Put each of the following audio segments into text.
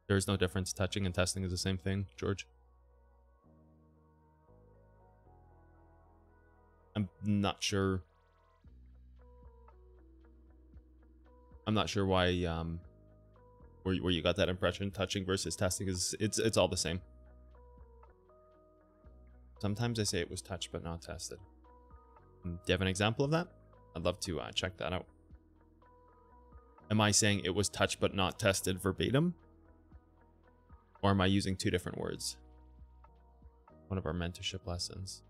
There's no difference. Touching and testing is the same thing, George. I'm not sure. I'm not sure why where you got that impression. Touching versus testing is it's all the same. Sometimes I say it was touched but not tested. Do you have an example of that? I'd love to check that out. Am I saying it was touched but not tested verbatim? Or am I using two different words? One of our mentorship lessons.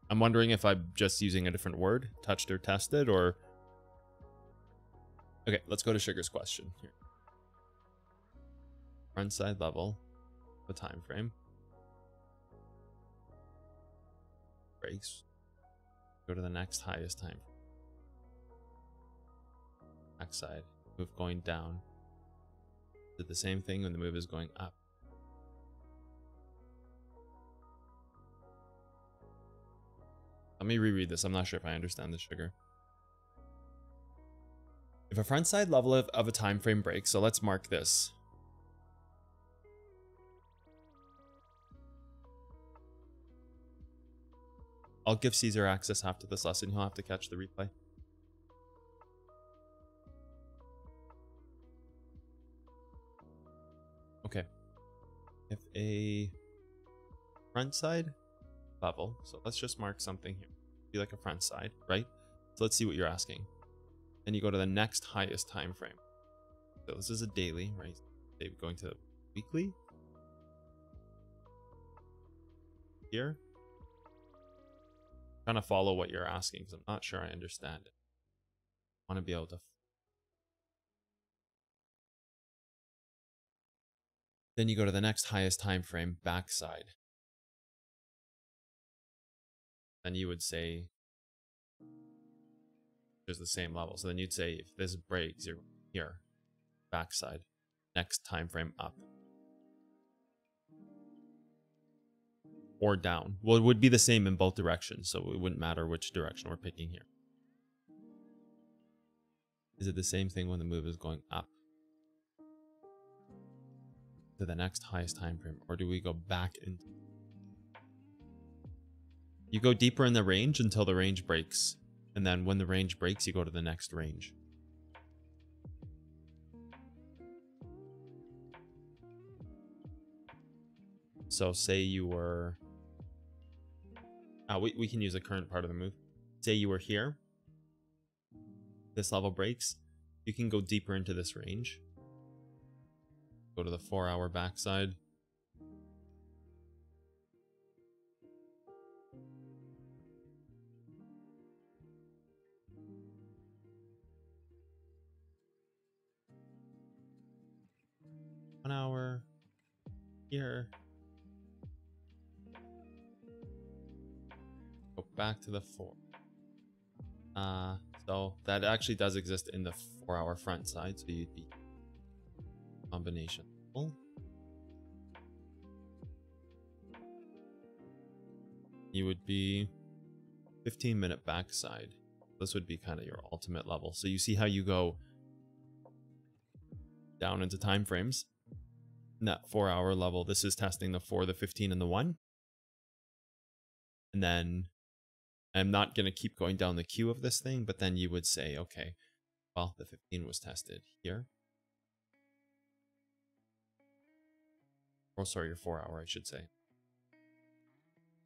I'm wondering if I'm just using a different word, touched or tested, or... Okay, let's go to Sugar's question here. Front side level, the time frame. Breaks. Go to the next highest time. Back side, move going down. Did the same thing when the move is going up. Let me reread this. I'm not sure if I understand this, Sugar. If a front side level of a time frame breaks, so let's mark this. I'll give Caesar access after this lesson. He'll have to catch the replay. Okay. If a front side level, so let's just mark something here. Be like a front side, right? So let's see what you're asking. Then you go to the next highest time frame. So this is a daily, right? Maybe going to weekly. Here. I'm trying to follow what you're asking because I'm not sure I understand it. I want to be able to. Then you go to the next highest time frame, backside. Then you would say there's the same level. So then you'd say if this breaks, you're here, backside, next time frame up. Or down. Well, it would be the same in both directions, so it wouldn't matter which direction we're picking here. Is it the same thing when the move is going up to the next highest time frame, or do we go back into? You go deeper in the range until the range breaks, and then when the range breaks, you go to the next range. So say you were... we can use the current part of the move. Say you were here. This level breaks. You can go deeper into this range. Go to the 4-hour backside. One hour. Here. Go back to the 4. So that actually does exist in the 4-hour front side. So you'd be combination. You would be 15-minute backside. This would be kind of your ultimate level. So you see how you go down into time frames. In that 4-hour level, this is testing the 4, the 15, and the 1. And then I'm not going to keep going down the queue of this thing, but then you would say, okay, well, the 15 was tested here. Or sorry, your 4-hour, I should say.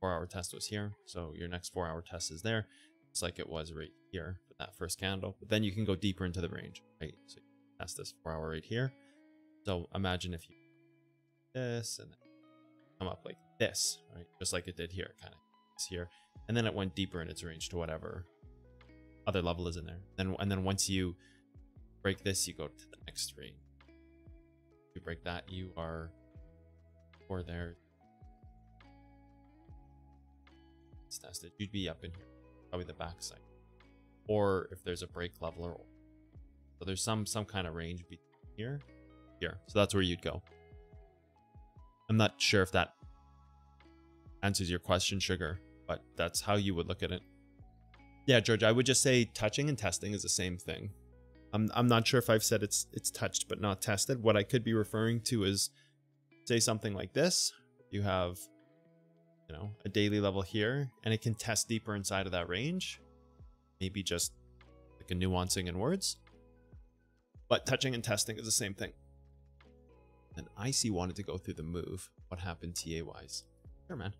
4-hour test was here, so your next 4-hour test is there. It's like it was right here for that first candle. But then you can go deeper into the range, right? So you test this 4-hour right here. So imagine if you this and then come up like this, right? Just like it did here, kind of here, and then it went deeper in its range to whatever other level is in there. And then once you break this, you go to the next range. If you break that, you are or there. It's tested. You'd be up in here, probably the back side, or if there's a break level, or so there's some kind of range between here. So that's where you'd go. I'm not sure if that answers your question, Sugar, but that's how you would look at it. Yeah, George, I would just say touching and testing is the same thing. I'm not sure if I've said it's touched but not tested. What I could be referring to is, say something like this. You have, you know, a daily level here, and it can test deeper inside of that range. Maybe just like a nuancing in words. But touching and testing is the same thing. And Icy wanted to go through the move. What happened TA wise? Sure, man.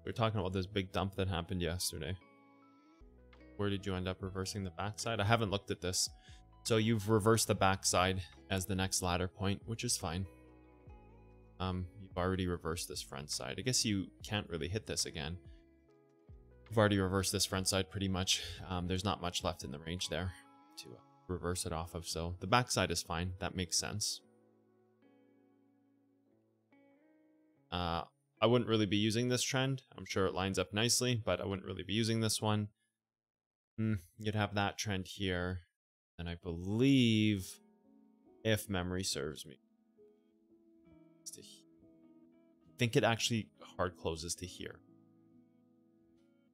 We were talking about this big dump that happened yesterday. Where did you end up reversing the backside? I haven't looked at this. So you've reversed the backside as the next ladder point, which is fine. You've already reversed this front side. I guess you can't really hit this again. You've already reversed this front side pretty much. There's not much left in the range there to reverse it off of. So the backside is fine. That makes sense. I wouldn't really be using this trend. I'm sure it lines up nicely, but I wouldn't really be using this one. You'd have that trend here. And I believe, if memory serves me, I think it actually hard closes to here.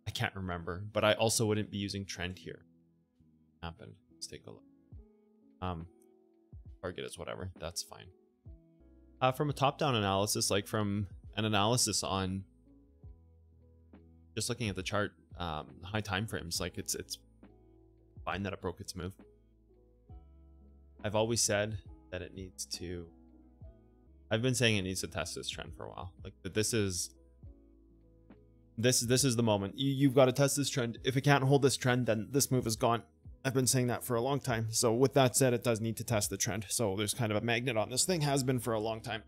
I can't remember, but I also wouldn't be using trend here. Happened. Let's take a look. Target is whatever. That's fine. From a top-down analysis, like from an analysis on just looking at the chart, high time frames, like it's fine that it broke its move. I've always said that it needs to. I've been saying it needs to test this trend for a while. Like that, this is the moment. You've got to test this trend. If it can't hold this trend, then this move is gone. I've been saying that for a long time. So with that said, it does need to test the trend. So there's kind of a magnet on this thing. Has been for a long time.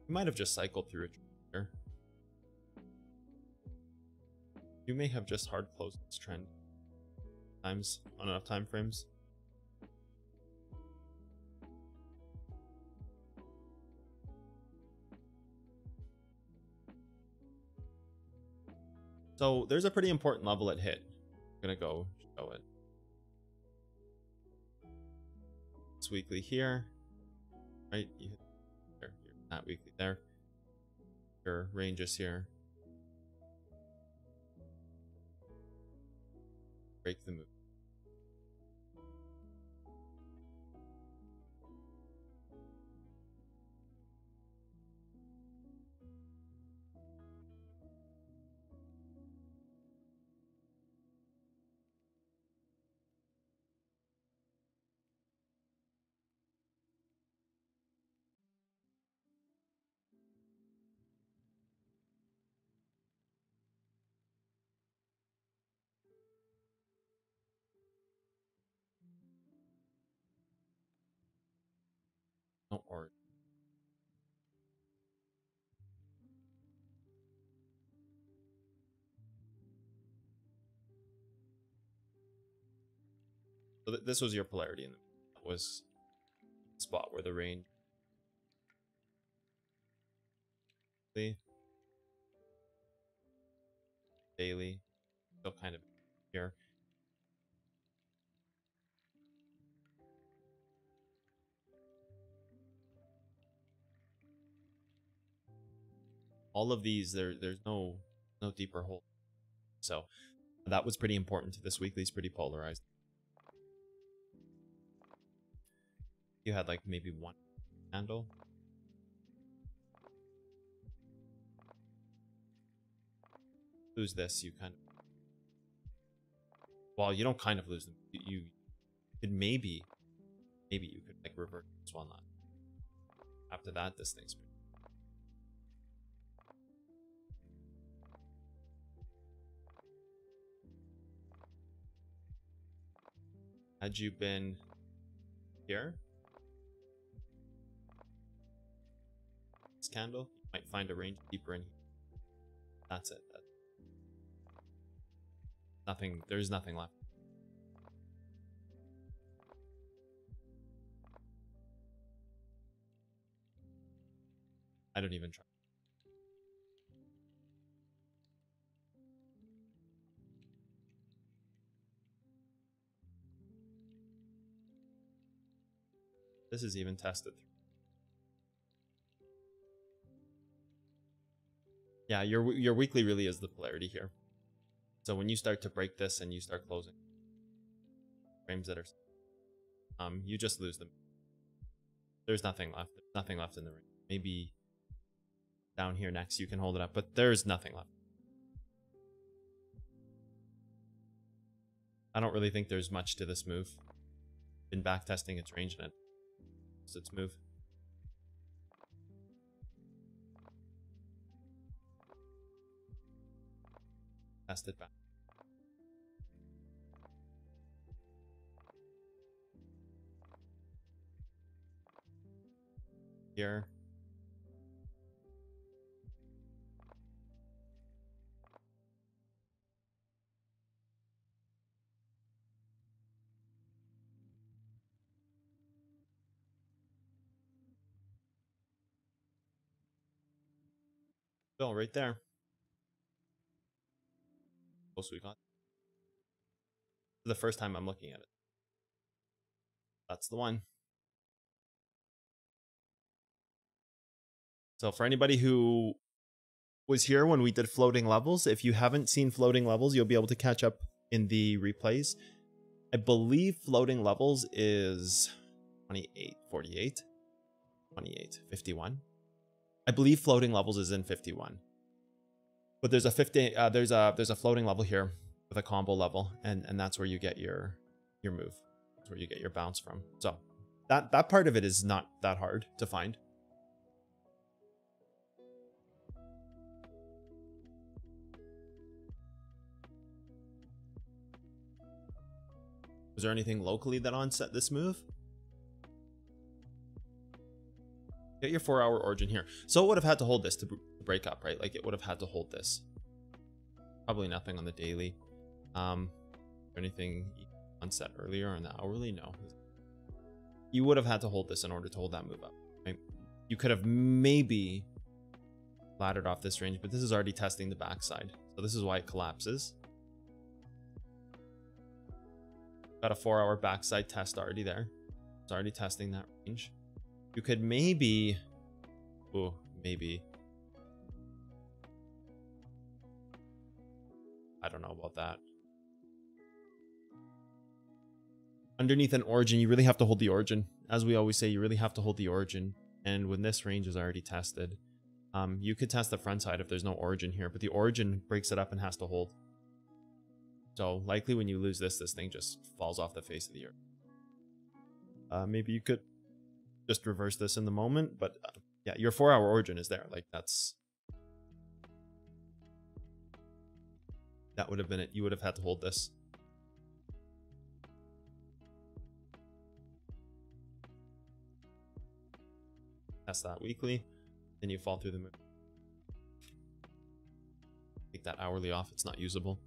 You might have just cycled through it here. You may have just hard closed this trend times on enough time frames. So there's a pretty important level it hit. I'm gonna go show it. It's weekly here, right? You hit there, not weekly there. Your ranges here. Break the move. Don't worry. So this was your polarity, and that was the spot where the range. Daily, still kind of here. All of these, there's no deeper hole. So that was pretty important to this weekly. It's pretty polarized. You had like maybe one candle. Lose this, you kind of. Well, you don't kind of lose them. You could maybe you could like revert this one line. After that, this thing's. Had you been here, this candle, you might find a range deeper in here. That's it. Nothing. There's nothing left. I don't even try. This is even tested. Yeah, your weekly really is the polarity here. So when you start to break this and you start closing frames that are, you just lose them. There's nothing left. There's nothing left in the ring. Maybe down here next you can hold it up, but there's nothing left. I don't really think there's much to this move. Been back testing its range in it. It's its move. Test it back. Here. Bill, right there. Close we got. The first time I'm looking at it. That's the one. So for anybody who was here when we did floating levels, if you haven't seen floating levels, you'll be able to catch up in the replays. I believe floating levels is 28, 48, 28, 51. I believe floating levels is in 51. But there's a 50 there's a floating level here with a combo level, and that's where you get your move. That's where you get your bounce from. So that part of it is not that hard to find. Was there anything locally that onset this move? Get your 4-hour origin here. So it would have had to hold this to break up, right? Like it would have had to hold this. Probably nothing on the daily. Anything onset earlier on the hourly? No. You would have had to hold this in order to hold that move up, right? You could have maybe laddered off this range, but this is already testing the backside. So this is why it collapses. Got a 4-hour backside test already there. It's already testing that range. You could maybe, maybe. I don't know about that. Underneath an origin, you really have to hold the origin. As we always say, you really have to hold the origin. And when this range is already tested, you could test the front side if there's no origin here, but the origin breaks it up and has to hold. So likely when you lose this, this thing just falls off the face of the earth. Maybe you could just reverse this in the moment, but yeah, your 4-hour origin is there. Like that would have been it. You would have had to hold this. Test that weekly, then you fall through the move. Take that hourly off, it's not usable.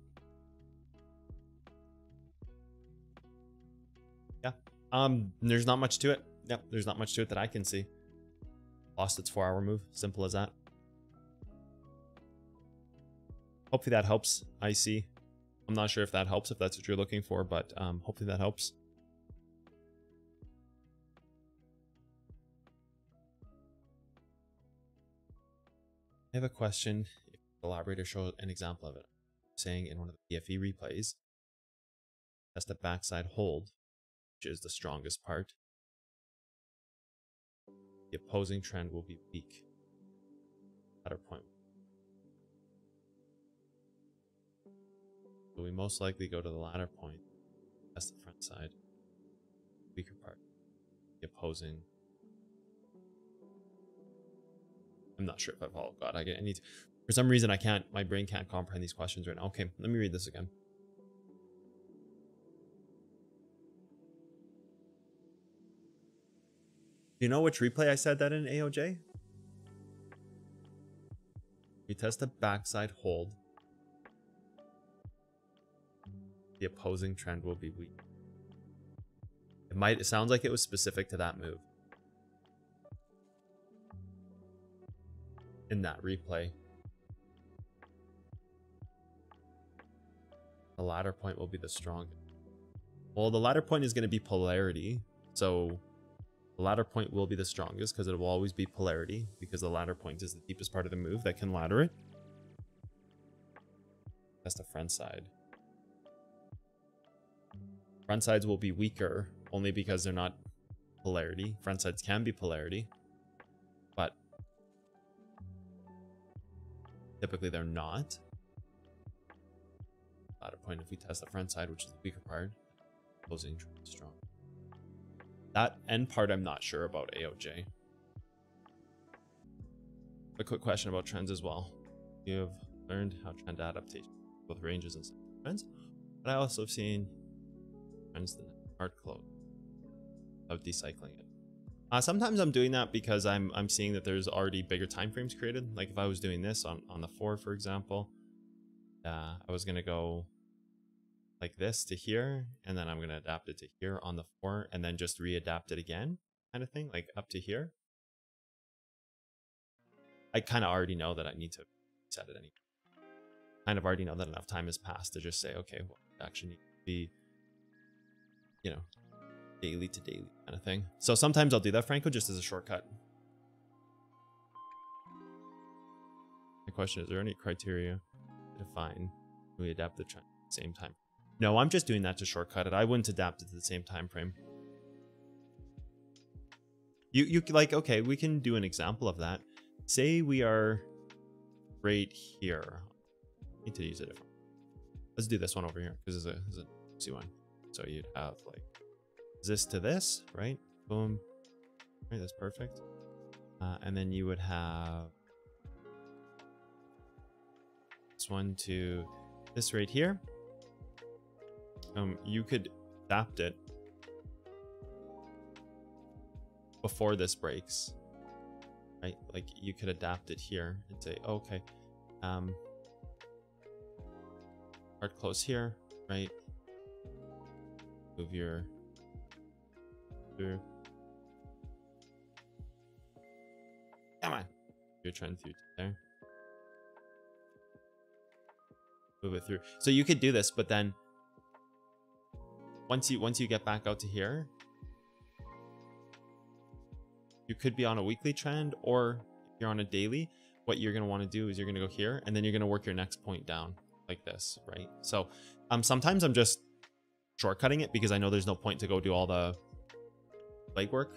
Yeah, there's not much to it. Yep, there's not much to it that I can see. Lost its 4-hour move, simple as that. Hopefully that helps. I see. I'm not sure if that helps, if that's what you're looking for, but hopefully that helps. I have a question. If the collaborator showed an example of it, saying in one of the PFE replays, test a backside hold, which is the strongest part. The opposing trend will be weak. Ladder point. So we most likely go to the ladder point, test the front side, weaker part, the opposing. I'm not sure if I follow. God, I need to, for some reason my brain can't comprehend these questions right now. Okay, let me read this again. Do you know which replay I said that in, AOJ? We test the backside hold. The opposing trend will be weak. It sounds like it was specific to that move. in that replay. The latter point will be the strongest. Well, the latter point is going to be polarity. So the latter point will be the strongest because it will always be polarity, because the latter point is the deepest part of the move that can ladder it. That's the front side. Front sides will be weaker only because they're not polarity. Front sides can be polarity, but typically they're not. Latter point, if we test the front side, which is the weaker part, closing strong. That end part I'm not sure about AOJ. A quick question about trends as well. You have learned how trend adaptation both ranges and trends, but I also have seen trends that hard close of decycling it. Sometimes I'm doing that because I'm seeing that there's already bigger time frames created. Like if I was doing this on the 4, for example, I was gonna go like this to here, and then I'm gonna adapt it to here on the 4, and then just readapt it again, kind of thing, like up to here. I kind of already know that I need to set it anyway. Kind of already know that enough time has passed to just say, okay, well, it actually needs to be, you know, daily to daily kind of thing. So sometimes I'll do that, Franco, just as a shortcut. My question is there any criteria to define when we adapt the trend at the same time? No, I'm just doing that to shortcut it. I wouldn't adapt it to the same time frame. You like, okay, we can do an example of that. Say we are right here. I need to use a different. Let's do this one over here because it's a easy one. So you'd have like this to this, right? Boom. Right, that's perfect. And then you would have this one to this right here. You could adapt it before this breaks, right? Like you could adapt it here and say, oh, okay, hard close here, right? Move your through. Come on, your trend through there. Move it through. So you could do this, but then once you get back out to here, you could be on a weekly trend, or if you're on a daily, what you're going to want to do is you're going to go here and then you're going to work your next point down like this, right? So sometimes I'm just shortcutting it because I know there's no point to go do all the legwork.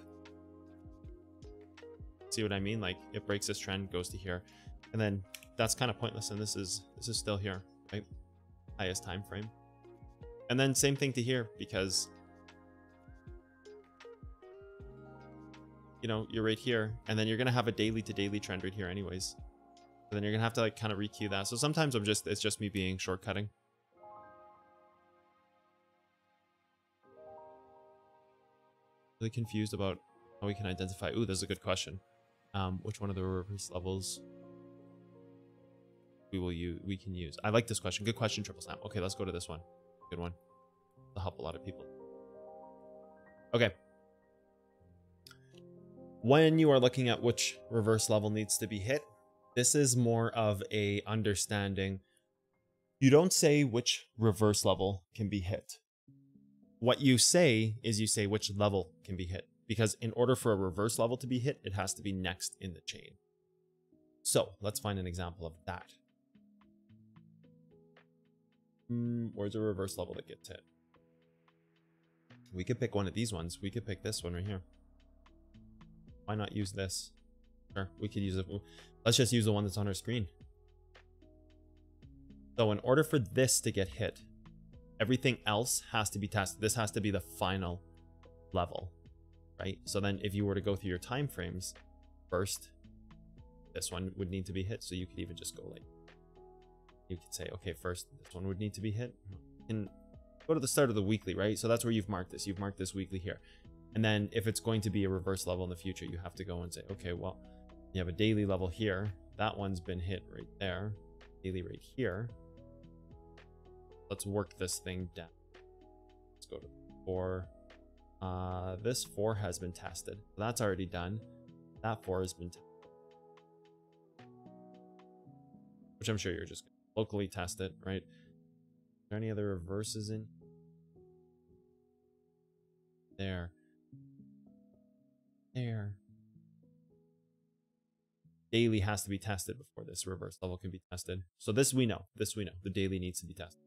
See what I mean? Like it breaks this trend, goes to here, and then that's kind of pointless. And this is still here, right? Highest time frame. And then same thing to here, because you know, you're right here, and then you're gonna have a daily to daily trend right here anyways. So then you're gonna have to like kind of requeue that. So sometimes it's just me being shortcutting. Really confused about how we can identify. Ooh, that's a good question. Which one of the reverse levels we can use? I like this question. Good question, Triple Snap. Okay, let's go to this one. Good one. That'll help a lot of people. Okay. When you are looking at which reverse level needs to be hit, this is more of a understanding. You don't say which reverse level can be hit. What you say is you say which level can be hit, because in order for a reverse level to be hit, it has to be next in the chain. So let's find an example of that. Where's a reverse level that gets hit? We could pick one of these ones. We could pick this one right here. Why not use this? Sure, we could use it. Let's just use the one that's on our screen. So in order for this to get hit, everything else has to be tested. This has to be the final level, right? So then if you were to go through your time frames, first, this one would need to be hit. So you could even just go like, you could say, okay, first this one would need to be hit. And go to the start of the weekly, right? So that's where you've marked this. You've marked this weekly here. And then if it's going to be a reverse level in the future, you have to go and say, okay, well, you have a daily level here. That one's been hit right there. Daily right here. Let's work this thing down. Let's go to 4. This 4 has been tested. So that's already done. That 4 has been tested. which I'm sure you're just gonna locally test it, right? Are there any other reverses in there? There. Daily has to be tested before this reverse level can be tested. So this we know. This we know. The daily needs to be tested.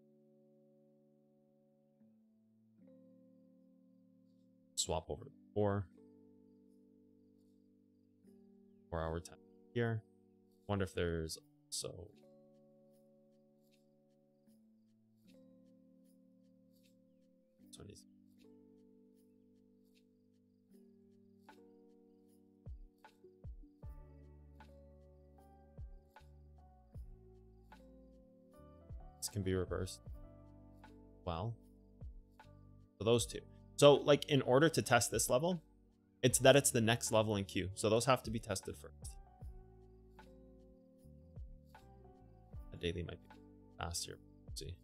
Swap over to 4-hour test here. Wonder if there's also this one is this can be reversed. Well, so those two. So like in order to test this level, it's the next level in queue. So those have to be tested first. The daily might be faster. Let's see.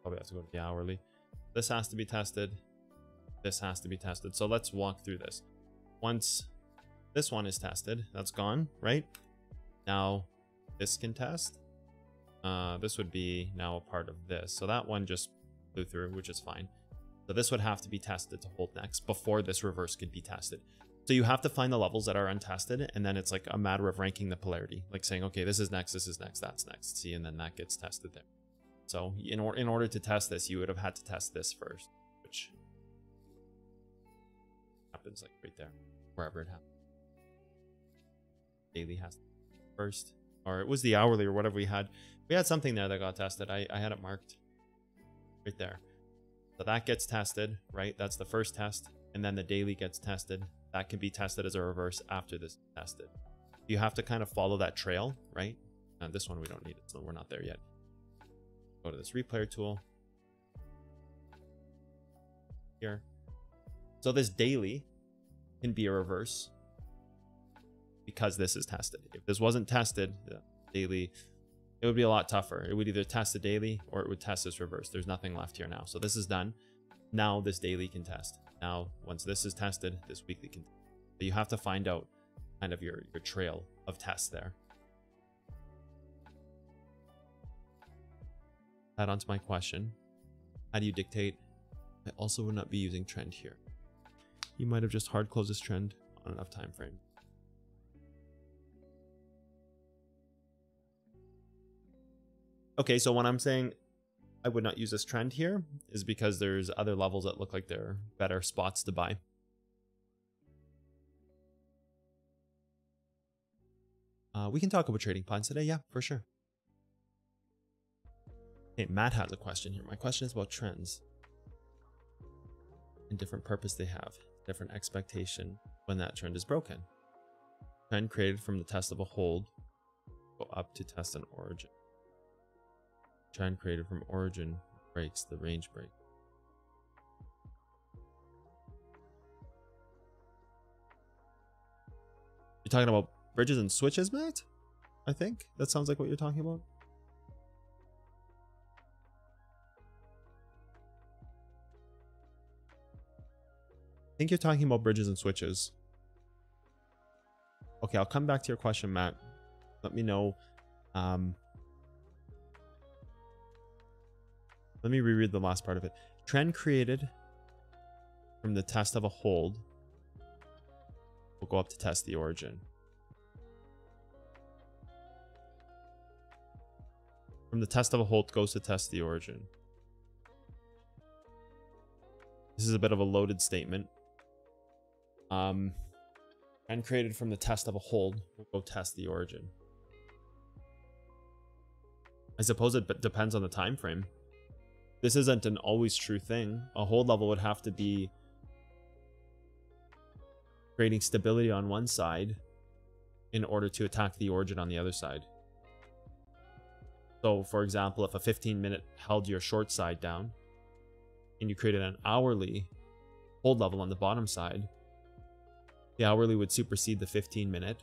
Probably have to go to the hourly. This has to be tested. This has to be tested. So let's walk through this. Once this one is tested, that's gone, right? Now this can test. This would be now a part of this. So that one just flew through, which is fine. So this would have to be tested to hold next before this reverse could be tested. So you have to find the levels that are untested, and then it's like a matter of ranking the polarity, like saying, okay, this is next, that's next. See, and then that gets tested there. So in order to test this, you would have had to test this first, which happens like right there, wherever it happens. Daily has to be first, or it was the hourly or whatever we had. We had something there that got tested. I had it marked right there. So that gets tested, right? That's the first test. And then the daily gets tested. That can be tested as a reverse after this is tested. You have to kind of follow that trail, right? And this one we don't need it, so we're not there yet. Go to this replayer tool. Here. So this daily can be a reverse because this is tested. If this wasn't tested, the daily, it would be a lot tougher. It would either test the daily or it would test this reverse. There's nothing left here now. So this is done. Now this daily can test. Now, once this is tested, this weekly can test. So you have to find out kind of your trail of tests there. Add on to my question. How do you dictate? I also would not be using trend here. You might have just hard closed this trend on enough time frame. Okay, so when I'm saying I would not use this trend here is because there's other levels that look like they're better spots to buy. We can talk about trading plans today. Yeah, for sure. Okay, Matt has a question here. My question is about trends and different purpose they have, different expectation when that trend is broken. Trend created from the test of a hold, go up to test an origin. Trend created from origin breaks the range break. You're talking about bridges and switches, Matt? I think that sounds like what you're talking about. I think you're talking about bridges and switches. Okay, I'll come back to your question, Matt. Let me know. Let me reread the last part of it. Trend created from the test of a hold will go up to test the origin. From the test of a hold goes to test the origin. This is a bit of a loaded statement. Trend created from the test of a hold will go test the origin. I suppose it depends on the time frame. This isn't an always true thing. A hold level would have to be creating stability on one side in order to attack the origin on the other side. So, for example, if a 15-minute held your short side down and you created an hourly hold level on the bottom side, the hourly would supersede the 15-minute.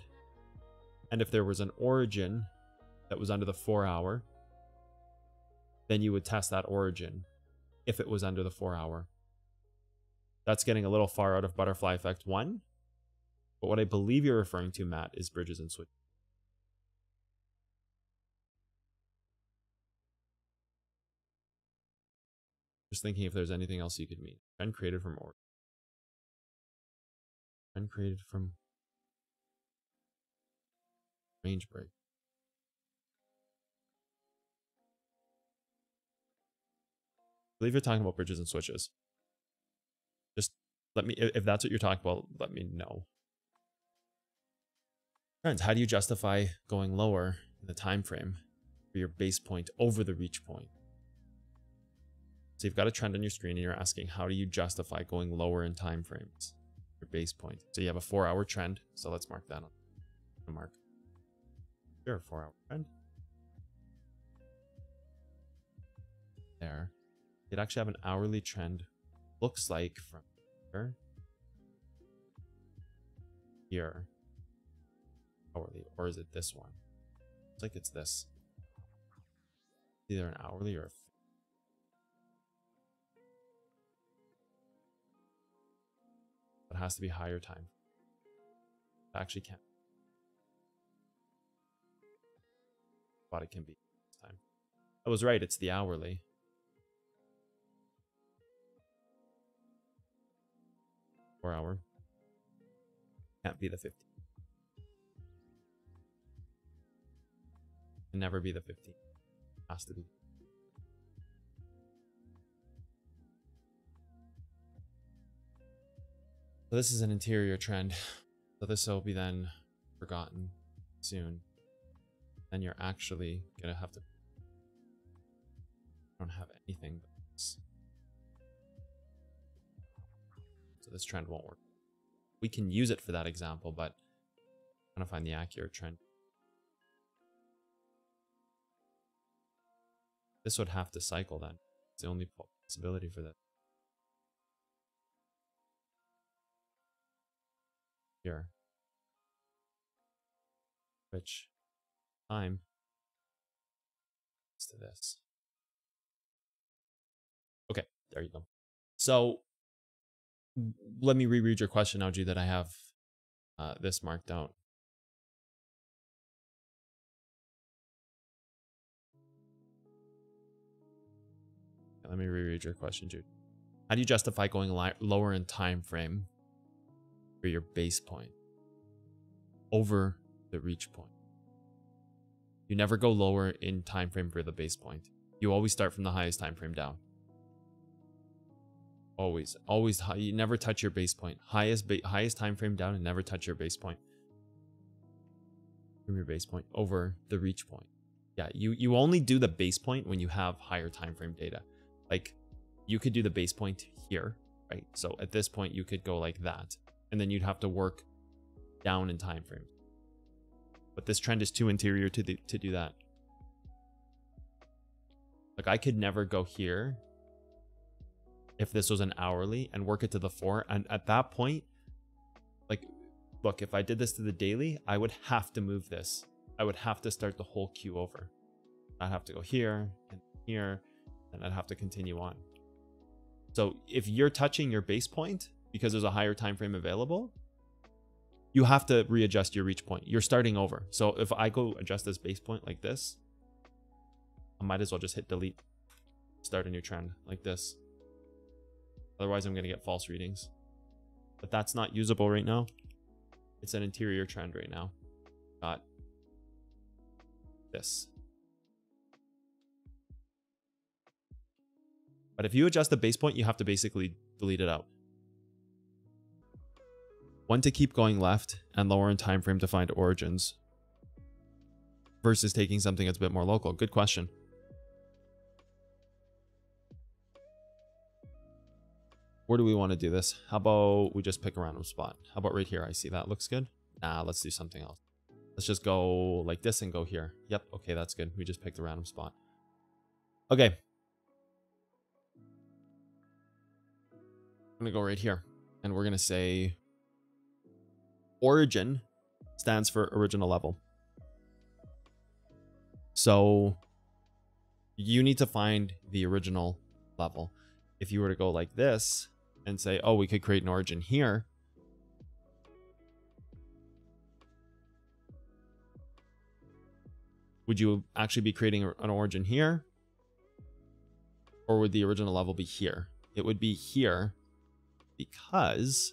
And if there was an origin that was under the 4-hour, then you would test that origin if it was under the 4-hour. That's getting a little far out of butterfly effect 1. But what I believe you're referring to, Matt, is bridges and switches. Just thinking if there's anything else you could mean. Trend created from order. Trend created from range break. I believe you're talking about bridges and switches. Just let me, if that's what you're talking about, let me know. Friends, how do you justify going lower in the time frame for your base point over the reach point? So you've got a trend on your screen and you're asking, how do you justify going lower in time frames, your base point? So you have a 4-hour trend. So let's mark that on the mark. Sure, 4-hour trend. There. You'd actually have an hourly trend. Looks like from here. Hourly, or is it this one? Looks like it's this. Either an hourly or a it has to be higher time. It actually can't. But it can be this time. I was right, it's the hourly. Hour. Can't be the 15. Can never be the 15. Has to be. So this is an interior trend. So this will be then forgotten soon. Then you're actually gonna have to. I don't have anything but this. So this trend won't work. We can use it for that example, but I'm trying to find the accurate trend. This would have to cycle then. It's the only possibility for that. Here. Which time is to this. Okay, there you go. So let me reread your question, Algie, that I have this marked out. Okay, let me reread your question, Jude. How do you justify going lower in time frame for your base point over the reach point? You never go lower in time frame for the base point. You always start from the highest time frame down. Always high. You never touch your base point. Highest time frame down and never touch your base point. From your base point over the reach point. Yeah, you only do the base point when you have higher time frame data. Like you could do the base point here, right? So at this point you could go like that, and then you'd have to work down in time frame. But this trend is too interior to do that. Like I could never go here if this was an hourly and work it to the 4. And at that point, like, look, if I did this to the daily, I would have to move this. I would have to start the whole queue over. I'd have to go here and here, and I'd have to continue on. So if you're touching your base point because there's a higher time frame available, you have to readjust your reach point. You're starting over. So if I go adjust this base point like this, I might as well just hit delete, start a new trend like this. Otherwise, I'm going to get false readings. But that's not usable right now. It's an interior trend right now. Got this. But if you adjust the base point, you have to basically delete it out. One to keep going left and lower in time frame to find origins versus taking something that's a bit more local. Good question. Where do we want to do this? How about we just pick a random spot? How about right here? I see that looks good. Nah, let's do something else. Let's just go like this and go here. Yep. Okay, that's good. We just picked a random spot. Okay. I'm going to go right here and we're going to say origin stands for original level. So you need to find the original level. If you were to go like this and say, oh, we could create an origin here, would you actually be creating an origin here? Or would the original level be here? It would be here because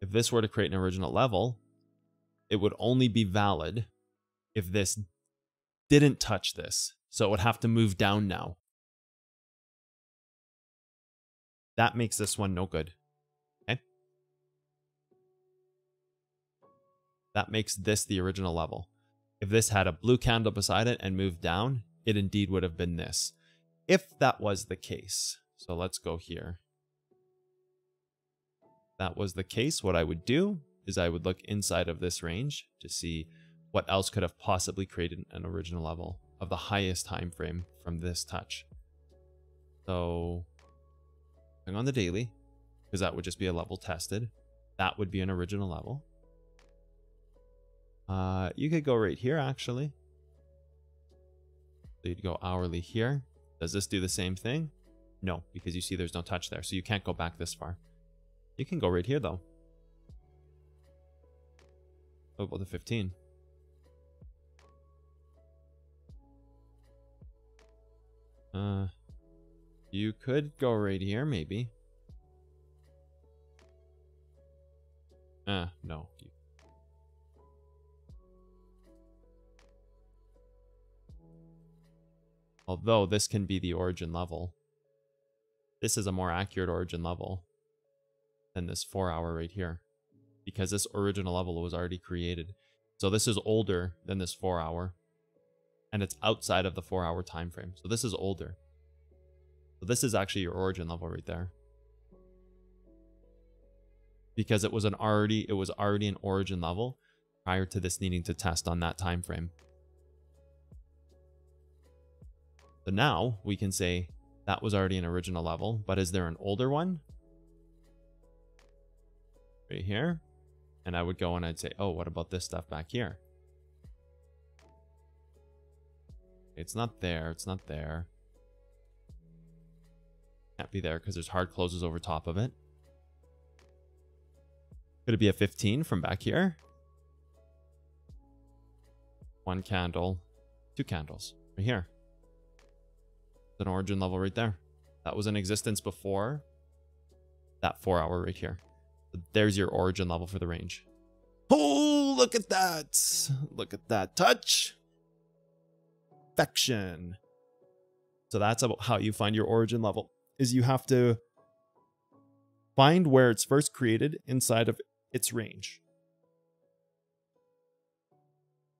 if this were to create an original level, it would only be valid if this didn't touch this. So it would have to move down now. That makes this one no good. Okay. That makes this the original level. If this had a blue candle beside it and moved down, it indeed would have been this. If that was the case. So let's go here. If that was the case, what I would do is I would look inside of this range to see what else could have possibly created an original level of the highest time frame from this touch. So on the daily, because that would just be a level tested. That would be an original level. You could go right here, actually. So you'd go hourly here. Does this do the same thing? No, because you see there's no touch there, so you can't go back this far. You can go right here, though. What about the 15? You could go right here, maybe. No. Although this can be the origin level. This is a more accurate origin level than this 4 hour right here, because this original level was already created. So this is older than this 4 hour, and it's outside of the 4 hour time frame. So this is older. So this is actually your origin level right there, because it was already an origin level prior to this needing to test on that time frame. So now we can say that was already an original level, but is there an older one? Right here. And I would go and I'd say, oh, what about this stuff back here? It's not there. It's not there. Can't be there because there's hard closes over top of it. Could it be a 15 from back here? 1 candle, 2 candles right here. It's an origin level right there. That was in existence before that 4 hour right here. So there's your origin level for the range. Oh, look at that. Look at that touch. Perfection. So that's about how you find your origin level, is you have to find where it's first created inside of its range.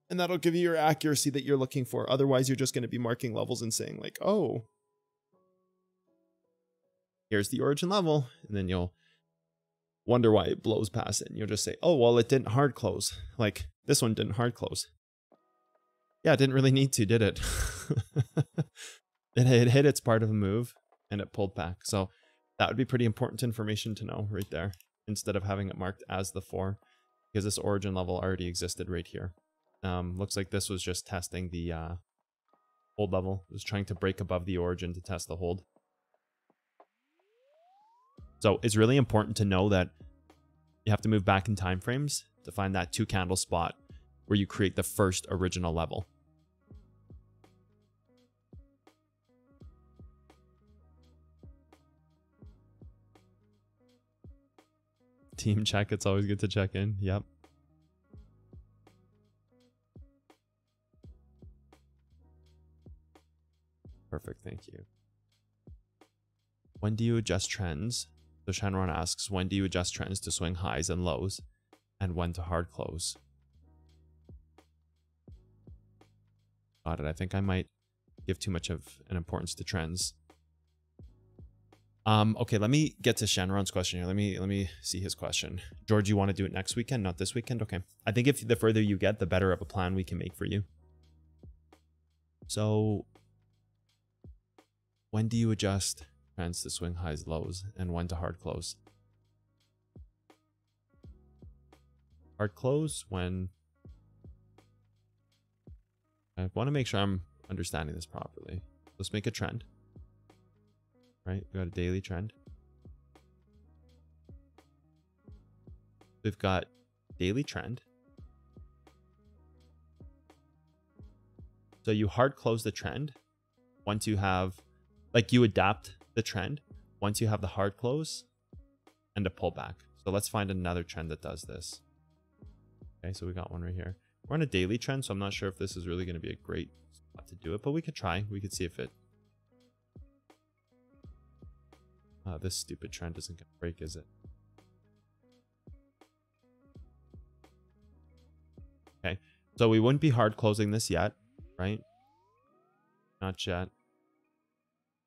And that'll give you your accuracy that you're looking for. Otherwise, you're just going to be marking levels and saying like, oh, here's the origin level. And then you'll wonder why it blows past it. And you'll just say, oh, well, it didn't hard close. Like this one didn't hard close. Yeah, it didn't really need to, did it? It hit its part of the move and it pulled back. So that would be pretty important information to know right there, instead of having it marked as the 4, because this origin level already existed right here. Looks like this was just testing the hold level. It was trying to break above the origin to test the hold. So it's really important to know that you have to move back in time frames to find that 2 candle spot where you create the first original level. Team check. It's always good to check in. Yep. Perfect. Thank you. When do you adjust trends? So Shanron asks, when do you adjust trends to swing highs and lows, and when to hard close? Got it. I think I might give too much of an importance to trends. Okay, let me get to Shanron's question here. Let me see his question. George, you want to do it next weekend, not this weekend? Okay. I think if the further you get, the better of a plan we can make for you. So when do you adjust trends to swing highs, lows, and when to hard close? Hard close when... I want to make sure I'm understanding this properly. Let's make a trend. Right? We got a daily trend. we've got daily trend. So you hard close the trend once you have, like, you adapt the trend once you have the hard close and a pullback. So let's find another trend that does this. Okay, so we got one right here. We're on a daily trend, so I'm not sure if this is really going to be a great spot to do it, but we could try. We could see if it... this stupid trend isn't going to break, is it? Okay, so we wouldn't be hard closing this yet, right? Not yet.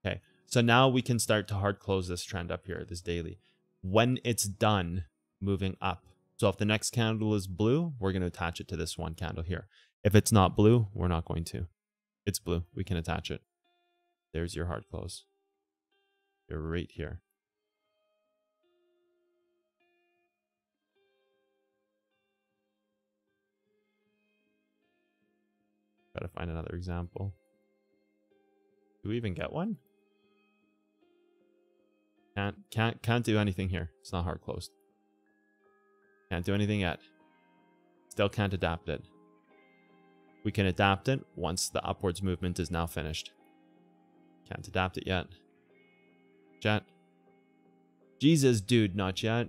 Okay, so now we can start to hard close this trend up here, this daily. When it's done moving up. So if the next candle is blue, we're going to attach it to this one candle here. If it's not blue, we're not going to. It's blue. We can attach it. There's your hard close. You're right here. Gotta find another example. Do we even get one? Can't do anything here. It's not hard closed. Can't do anything yet. Still can't adapt it. We can adapt it once the upwards movement is now finished. Can't adapt it yet. Yet. Jesus, dude, not yet.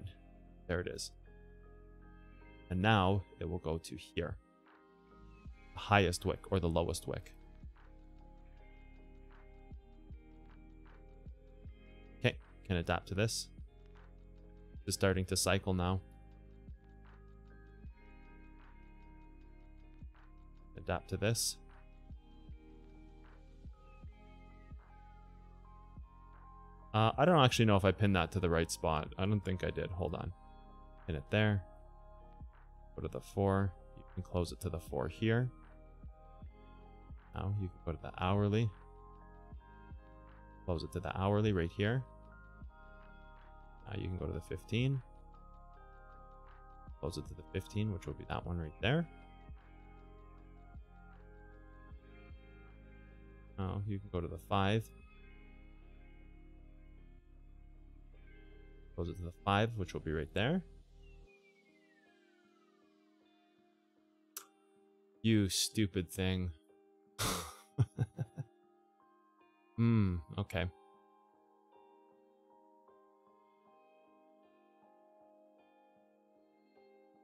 There it is. And now it will go to here. The highest wick or the lowest wick. Okay, can adapt to this. Just starting to cycle now. Adapt to this. I don't actually know if I pinned that to the right spot. I don't think I did. Hold on. Pin it there. Go to the 4. You can close it to the 4 here. Now you can go to the hourly. Close it to the hourly right here. Now you can go to the 15. Close it to the 15, which will be that one right there. Oh, you can go to the 5. Close it to the 5, which will be right there. You stupid thing. Okay.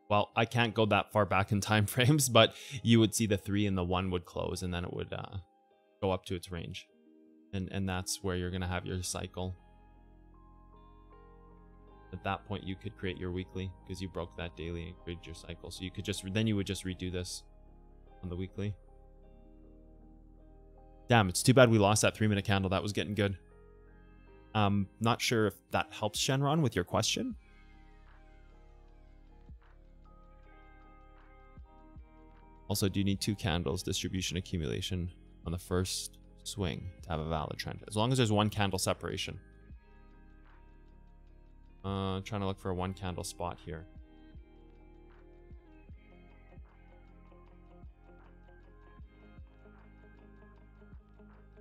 Well, I can't go that far back in time frames, but you would see the 3 and the 1 would close, and then it would go up to its range. And that's where you're going to have your cycle. At that point, you could create your weekly because you broke that daily and created your cycle. So you could just, then you would just redo this on the weekly. Damn, it's too bad we lost that 3-minute candle. That was getting good. Not sure if that helps, Shenron, with your question. Also, do you need 2 candles distribution accumulation on the first swing to have a valid trend? As long as there's 1 candle separation. Trying to look for a 1 candle spot here.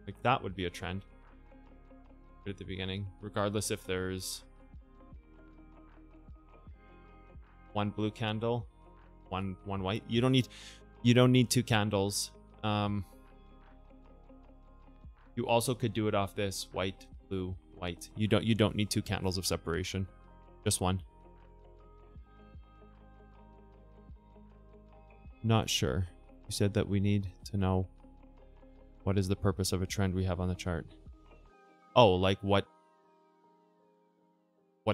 Like that would be a trend right at the beginning, regardless if there's 1 blue candle, one white. You don't need 2 candles. You also could do it off this white, blue, white. You don't need 2 candles of separation. Just 1. Not sure. You said that we need to know what is the purpose of a trend we have on the chart. Oh, like what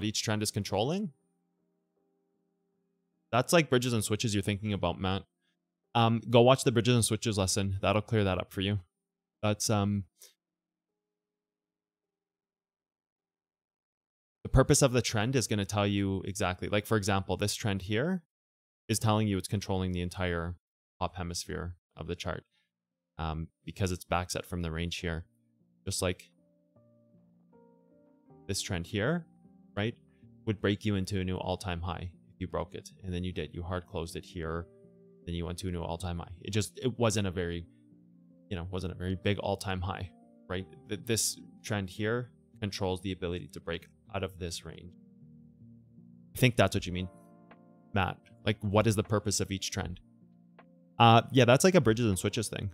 each trend is controlling? That's like bridges and switches you're thinking about, Matt. Go watch the bridges and switches lesson. That'll clear that up for you. That's the purpose of the trend is going to tell you exactly, like for example, this trend here is telling you it's controlling the entire top hemisphere of the chart because it's backset from the range here. Just like this trend here, right, would break you into a new all-time high if you broke it. And then you hard closed it here. Then you went to a new all-time high. It wasn't a very, wasn't a very big all-time high, right? This trend here controls the ability to break out of this range. I think that's what you mean. Matt? Like, what is the purpose of each trend? Yeah, that's like a bridges and switches thing.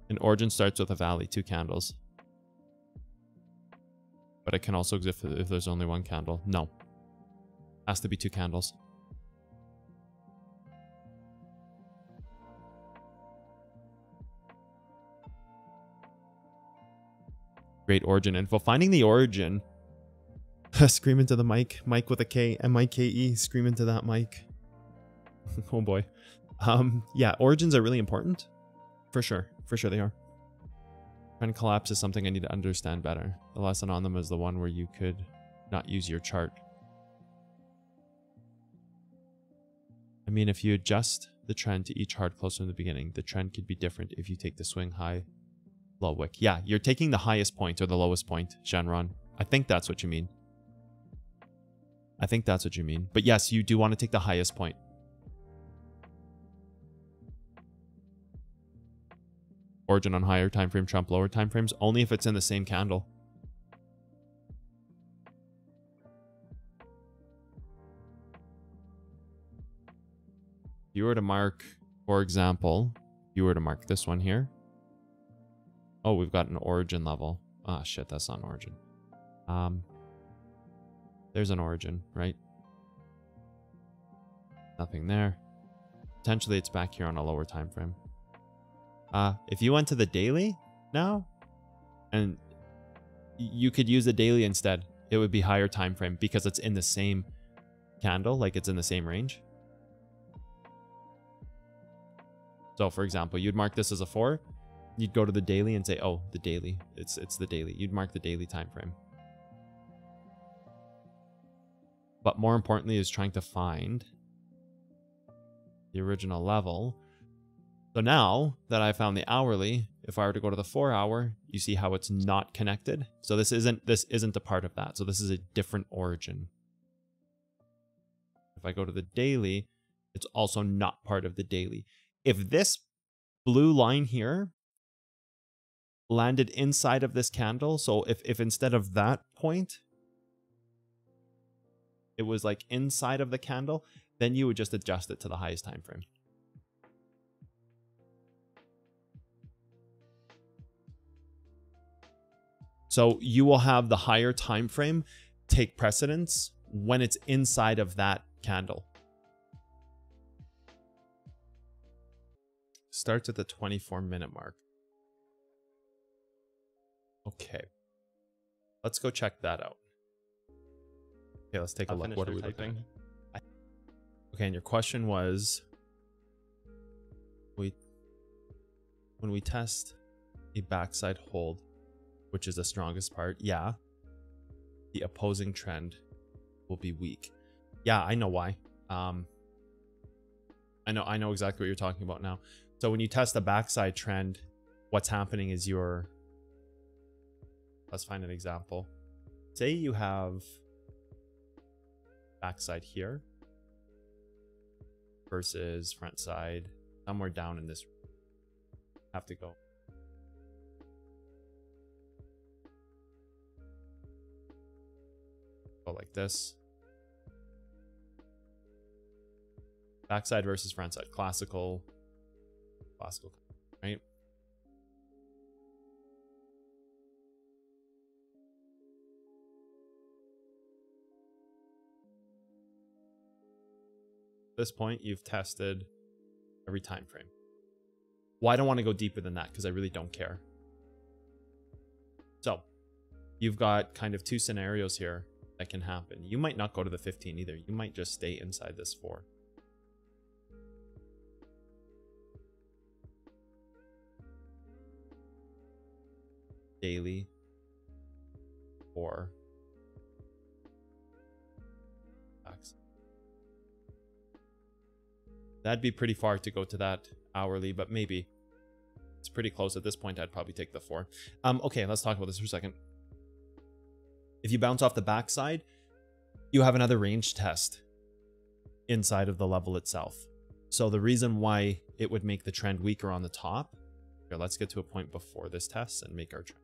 An origin starts with a valley, 2 candles. But it can also exist if there's only 1 candle. No. Has to be 2 candles. Great origin info. Finding the origin. Scream into the mic. Mike with a K. M-I-K-E. Scream into that mic. Oh boy. Yeah, origins are really important. For sure. For sure they are. Trend collapse is something I need to understand better. The lesson on them is the one where you could not use your chart. I mean, if you adjust the trend to each hard close from the beginning, the trend could be different if you take the swing high, low wick. Yeah, you're taking the highest point or the lowest point, Shanron. I think that's what you mean. I think that's what you mean. But yes, you do want to take the highest point. Origin on higher time frame, trump lower time frames, only if it's in the same candle. If you were to mark, for example, if you were to mark this one here. Oh, we've got an origin level. Ah, shit, that's not an origin. There's an origin, right? Nothing there. Potentially it's back here on a lower time frame. If you went to the daily now, and you could use the daily instead, it would be higher time frame because it's in the same candle, like it's in the same range. So for example, you'd mark this as a 4, you'd go to the daily and say, oh, the daily, it's the daily. You'd mark the daily time frame. But more importantly is trying to find the original level. So now that I found the hourly, if I were to go to the 4 hour, you see how it's not connected. So this isn't a part of that. So this is a different origin. If I go to the daily, it's also not part of the daily. If this blue line here landed inside of this candle, so if instead of that point, it was like inside of the candle, then you would just adjust it to the highest time frame. So you will have the higher time frame take precedence when it's inside of that candle. Starts at the 24-minute mark. Okay. Let's go check that out. Okay, let's take a look. What are we looking at? Okay, and your question was, when we test a backside hold, which is the strongest part, yeah, the opposing trend will be weak. Yeah, I know why. I know exactly what you're talking about now. So when you test a backside trend, what's happening is let's find an example. Say you have backside here versus front side somewhere down in this. Have to go. Go like this. Backside versus front side. Classical, right? At this point, you've tested every time frame. Well, I don't want to go deeper than that because I really don't care. So you've got kind of 2 scenarios here that can happen. You might not go to the 15 either. You might just stay inside this 4. Daily 4. That'd be pretty far to go to that hourly, but maybe it's pretty close. At this point, I'd probably take the 4. Okay, let's talk about this for a second. If you bounce off the backside, you have another range test inside of the level itself. So the reason why it would make the trend weaker on the top, here, let's get to a point before this test and make our trend.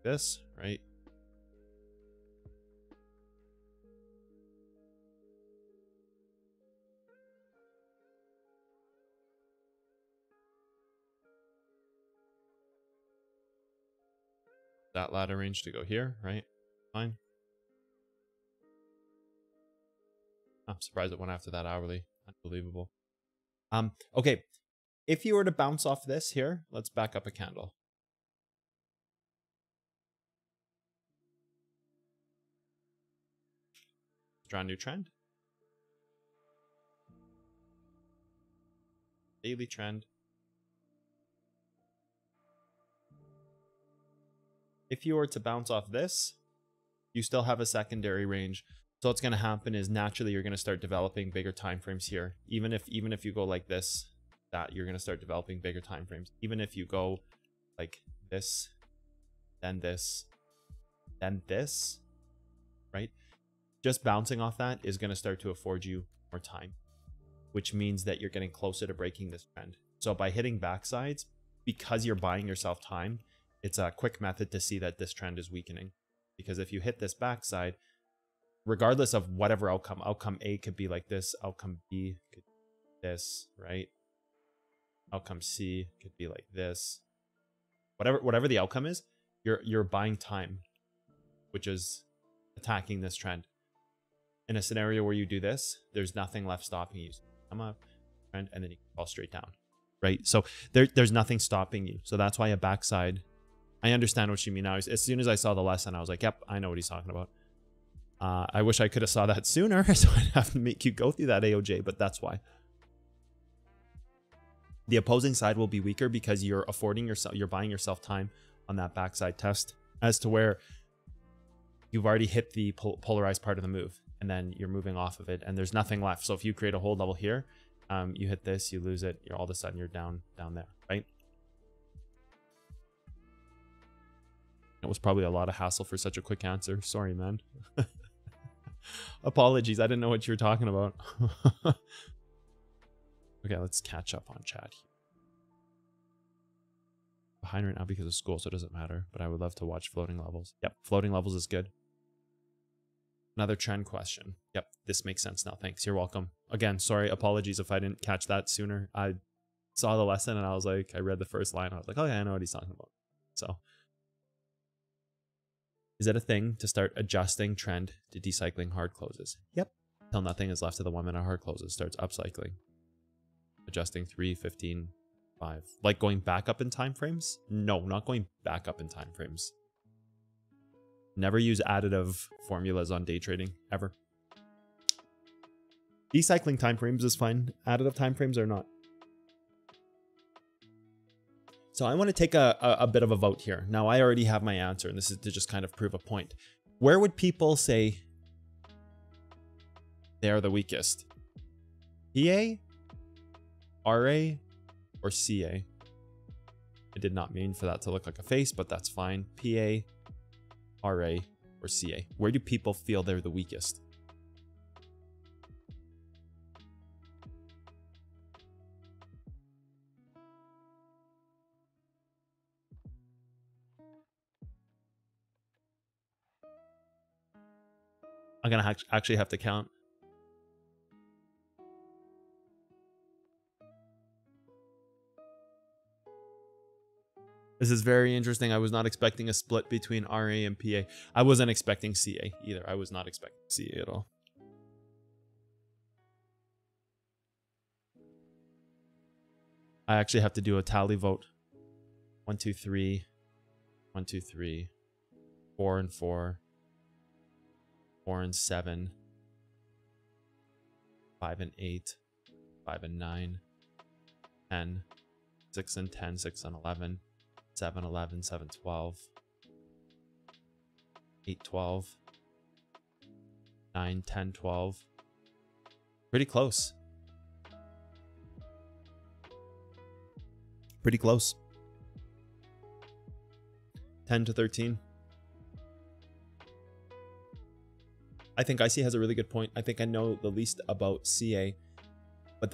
this, right? That ladder range to go here, right? Fine. I'm surprised it went after that hourly. Unbelievable. Okay. If you were to bounce off this here, let's back up a candle. Draw a new trend. Daily trend. If you were to bounce off this, you still have a secondary range. So what's going to happen is naturally you're going to start developing bigger time frames here. Even if you go like this, that you're going to start developing bigger time frames. Even if you go like this, then this, then this, right? Just bouncing off that is going to start to afford you more time, which means that you're getting closer to breaking this trend. So by hitting backsides, because you're buying yourself time, it's a quick method to see that this trend is weakening. Because if you hit this backside, regardless of whatever outcome A could be like this, outcome B could be this, right? Outcome C could be like this. Whatever the outcome is, you're buying time, which is attacking this trend. In a scenario where you do this, there's nothing left stopping you. So come up, trend, and then you can fall straight down, right? So there's nothing stopping you. So that's why a backside. I understand what you mean now. As soon as I saw the lesson, I was like, yep, I know what he's talking about. I wish I could have saw that sooner, so I'd have to make you go through that AOJ, but that's why. The opposing side will be weaker because you're buying yourself time on that backside test as to where you've already hit the polarized part of the move, and then you're moving off of it, and there's nothing left. So if you create a hold level here, you hit this, you lose it, all of a sudden you're down there, right? It was probably a lot of hassle for such a quick answer. Sorry, man. Apologies. I didn't know what you were talking about. Okay, let's catch up on chat here. Behind right now because of school, so it doesn't matter. But I would love to watch floating levels. Yep, floating levels is good. Another trend question. Yep, this makes sense now. Thanks. You're welcome. Again, sorry. Apologies if I didn't catch that sooner. I saw the lesson and I was like, I read the first line. I was like, oh yeah, I know what he's talking about. So. Is it a thing to start adjusting trend to decycling hard closes? Yep. Until nothing is left of the 1 minute hard closes, starts upcycling. Adjusting 3, 15, 5. Like going back up in time frames? No, not going back up in time frames. Never use additive formulas on day trading, ever. Decycling time frames is fine. Additive time frames are not. So I want to take a bit of a vote here. Now I already have my answer, and this is to just kind of prove a point. Where would people say they are the weakest? PA, RA, or CA? I did not mean for that to look like a face, but that's fine. PA, RA, or CA? Where do people feel they're the weakest? I'm going to actually have to count. This is very interesting. I was not expecting a split between RA and PA. I wasn't expecting CA either. I was not expecting CA at all. I actually have to do a tally vote. 1, 2, 3. 1, 2, 3. 4 and 4. 4 and 7. 5 and 8. 5 and 9. 10. 6 and 10. 6 and 11. 7, 11, 7, 12. 8, 12. 9, 10, 12. Pretty close. Pretty close. 10 to 13. I think IC has a really good point. I think I know the least about CA, but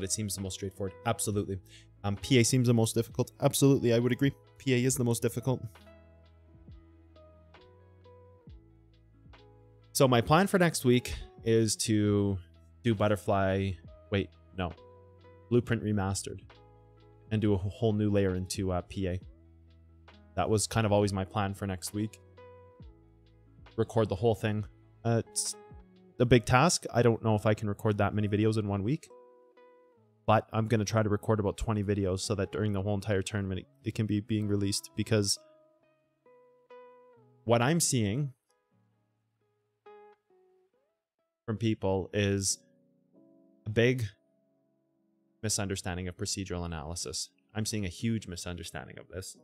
it seems the most straightforward. Absolutely. PA seems the most difficult. Absolutely, I would agree. PA is the most difficult. So my plan for next week is to do butterfly, blueprint remastered, and do a whole new layer into PA. That was kind of always my plan for next week. Record the whole thing. It's a big task. I don't know if I can record that many videos in 1 week, but I'm going to try to record about 20 videos so that during the whole entire tournament, it can be being released, because what I'm seeing from people is a big misunderstanding of procedural analysis. I'm seeing a huge misunderstanding of this.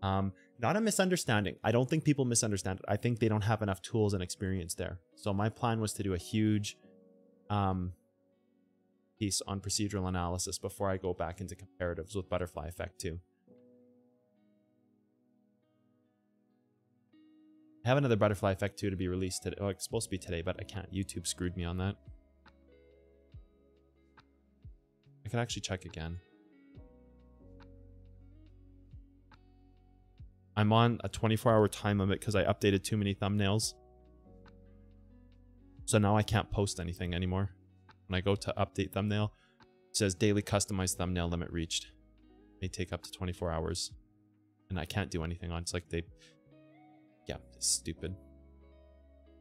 Not a misunderstanding. I don't think people misunderstand it. I think they don't have enough tools and experience there. So my plan was to do a huge piece on procedural analysis before I go back into comparatives with Butterfly Effect 2. I have another Butterfly Effect 2 to be released today. Oh, it's supposed to be today, but I can't. YouTube screwed me on that. I can actually check again. I'm on a 24-hour time limit because I updated too many thumbnails. So now I can't post anything anymore. When I go to update thumbnail, it says daily customized thumbnail limit reached. It may take up to 24 hours. And I can't do anything on it. It's like yeah, it's stupid.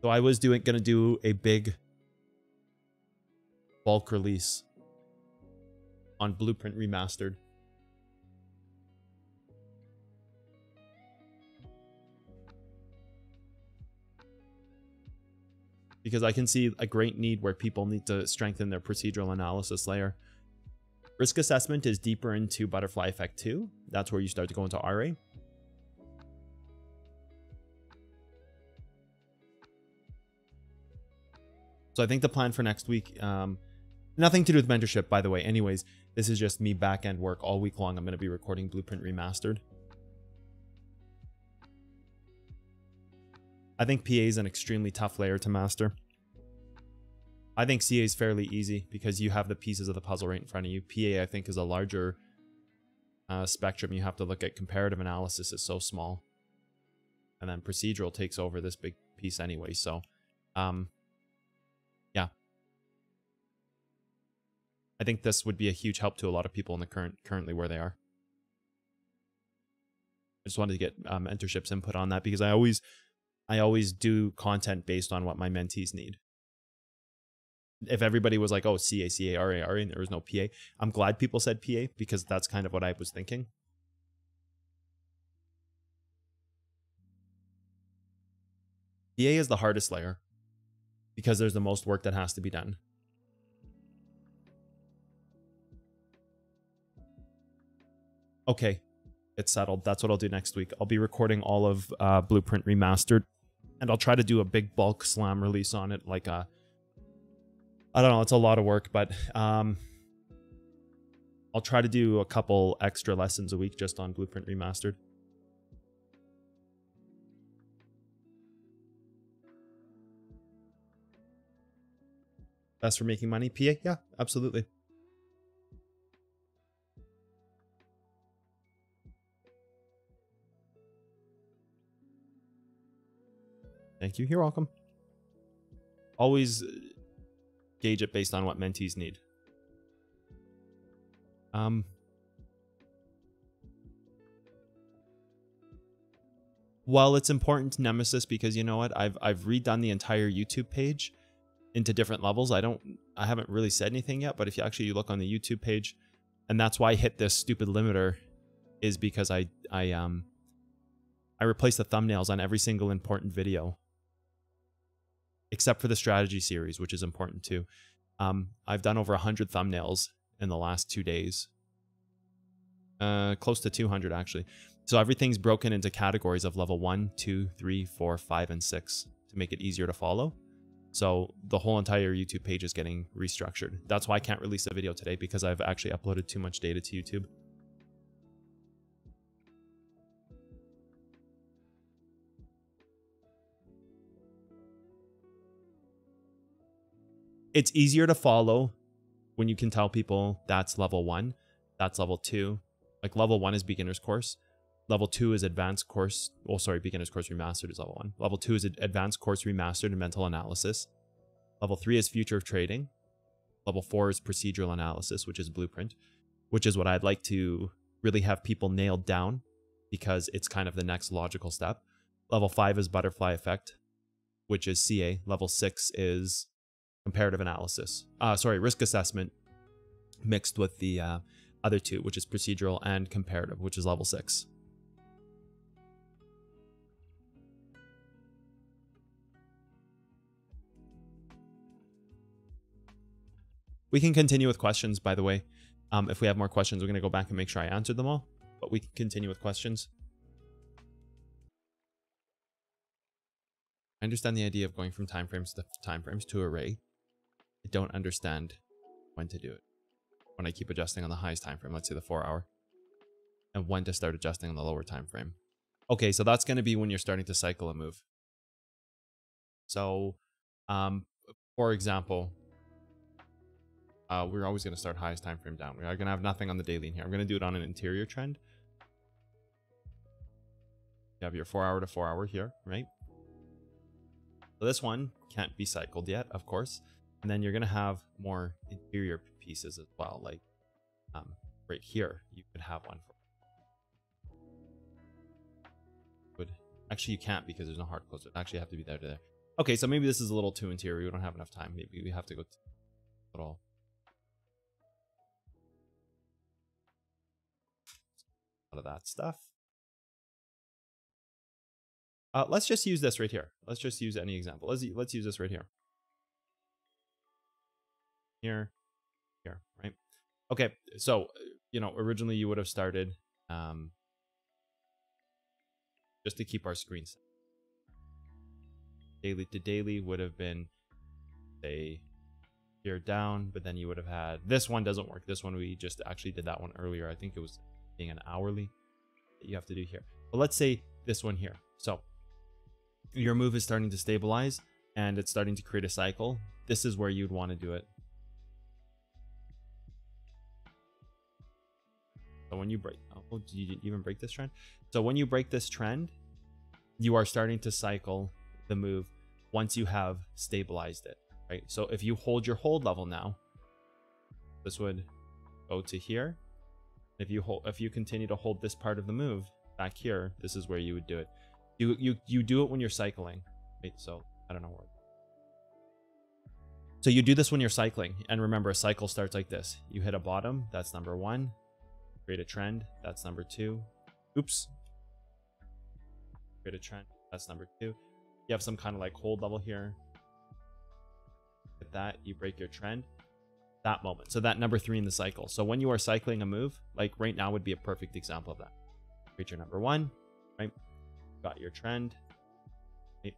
So I was gonna do a big bulk release on Blueprint Remastered. Because I can see a great need where people need to strengthen their procedural analysis layer. Risk assessment is deeper into Butterfly Effect 2. That's where you start to go into RA. So I think the plan for next week, nothing to do with mentorship, by the way. Anyways, this is just me back-end work all week long. I'm going to be recording Blueprint Remastered. I think PA is an extremely tough layer to master. I think CA is fairly easy because you have the pieces of the puzzle right in front of you. PA, I think, is a larger spectrum. You have to look at comparative analysis is so small. And then procedural takes over this big piece anyway. So, yeah. I think this would be a huge help to a lot of people in the currently where they are. I just wanted to get mentorship's input on that because I always do content based on what my mentees need. If everybody was like, oh, CA, CA, RA, RA, and there was no PA, I'm glad people said PA because that's kind of what I was thinking. PA is the hardest layer because there's the most work that has to be done. Okay, it's settled. That's what I'll do next week. I'll be recording all of Blueprint Remastered, and I'll try to do a big bulk slam release on it. Like I don't know, it's a lot of work, but I'll try to do a couple extra lessons a week just on Blueprint Remastered. Best for making money? PA? Yeah, absolutely. Thank you. You're welcome. Always gauge it based on what mentees need. Well, it's important to Nemesis because you know what? I've redone the entire YouTube page into different levels. I haven't really said anything yet, but if you actually look on the YouTube page, and that's why I hit this stupid limiter, is because I replaced the thumbnails on every single important video. Except for the strategy series, which is important too. I've done over 100 thumbnails in the last 2 days. Close to 200 actually. So everything's broken into categories of level 1, 2, 3, 4, 5, and 6 to make it easier to follow. So the whole entire YouTube page is getting restructured. That's why I can't release a video today because I've actually uploaded too much data to YouTube. It's easier to follow when you can tell people that's level 1, that's level 2. Like level 1 is beginner's course. Level 2 is advanced course. Oh, sorry, beginner's course remastered is level 1. Level 2 is advanced course remastered and mental analysis. Level 3 is future of trading. Level 4 is procedural analysis, which is blueprint, which is what I'd like to really have people nailed down because it's kind of the next logical step. Level 5 is butterfly effect, which is CA. Level 6 is comparative analysis. Risk assessment mixed with the other two, which is procedural and comparative, which is level 6. We can continue with questions, by the way. If we have more questions, we're going to go back and make sure I answered them all, but we can continue with questions. I understand the idea of going from timeframes to timeframes to array. I don't understand when to do it. When I keep adjusting on the highest time frame, let's say the 4 hour, and when to start adjusting on the lower time frame. Okay, so that's going to be when you're starting to cycle a move. So, for example, we're always going to start highest time frame down. We are going to have nothing on the daily in here. I'm going to do it on an interior trend. You have your 4 hour to 4 hour here, right? So this one can't be cycled yet, of course. And then you're going to have more interior pieces as well. Like right here, you could have one. Actually, you can't because there's no hard close. It actually have to be there to there. Okay, so maybe this is a little too interior. We don't have enough time. Maybe we have to go to a little. Out of that stuff. Let's just use this right here. Let's just use any example. Let's use this right here. Here, right? Okay, so originally you would have started just to keep our screen set. Daily to daily would have been say here down, but then you would have had this one doesn't work. This one we just actually did that one earlier. I think it was being an hourly that you have to do here. But let's say this one here. So your move is starting to stabilize and it's starting to create a cycle. This is where you'd want to do it. So when you break, oh, did you even break this trend? So when you break this trend, you are starting to cycle the move once you have stabilized it, right? So if you hold your hold level now, this would go to here. If you continue to hold this part of the move back here, this is where you would do it. You do it when you're cycling, right? So I don't know where. So you do this when you're cycling, and remember, a cycle starts like this. You hit a bottom, that's number 1. Create a trend, that's number 2. Oops. Create a trend, that's number 2. You have some kind of like hold level here. Hit that, you break your trend. That moment. So that number 3 in the cycle. So when you are cycling a move, like right now would be a perfect example of that. Create your number 1, right? Got your trend. Right?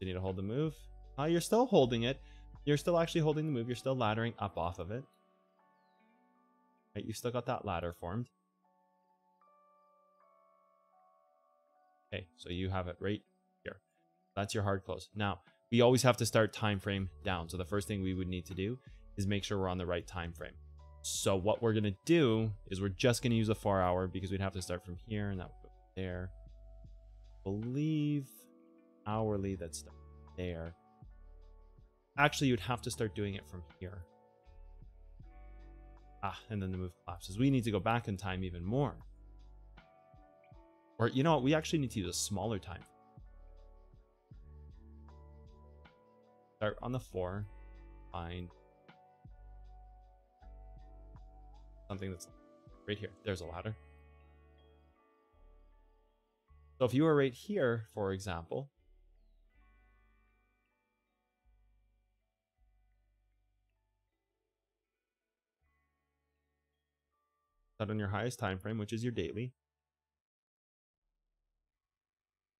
You need to hold the move. You're still holding it. You're still actually holding the move. You're still laddering up off of it. Right? You still got that ladder formed. Okay, so you have it right here. That's your hard close. Now, we always have to start time frame down. So the first thing we would need to do is make sure we're on the right time frame. So what we're going to do is we're just going to use a 4 hour because we'd have to start from here and that would go there. I believe hourly, that's there. Actually, you'd have to start doing it from here. And then the move collapses. We need to go back in time even more. Or you know what? We actually need to use a smaller time. Start on the 4. Find something that's right here. There's a ladder. So if you were right here, for example, start on your highest time frame, which is your daily.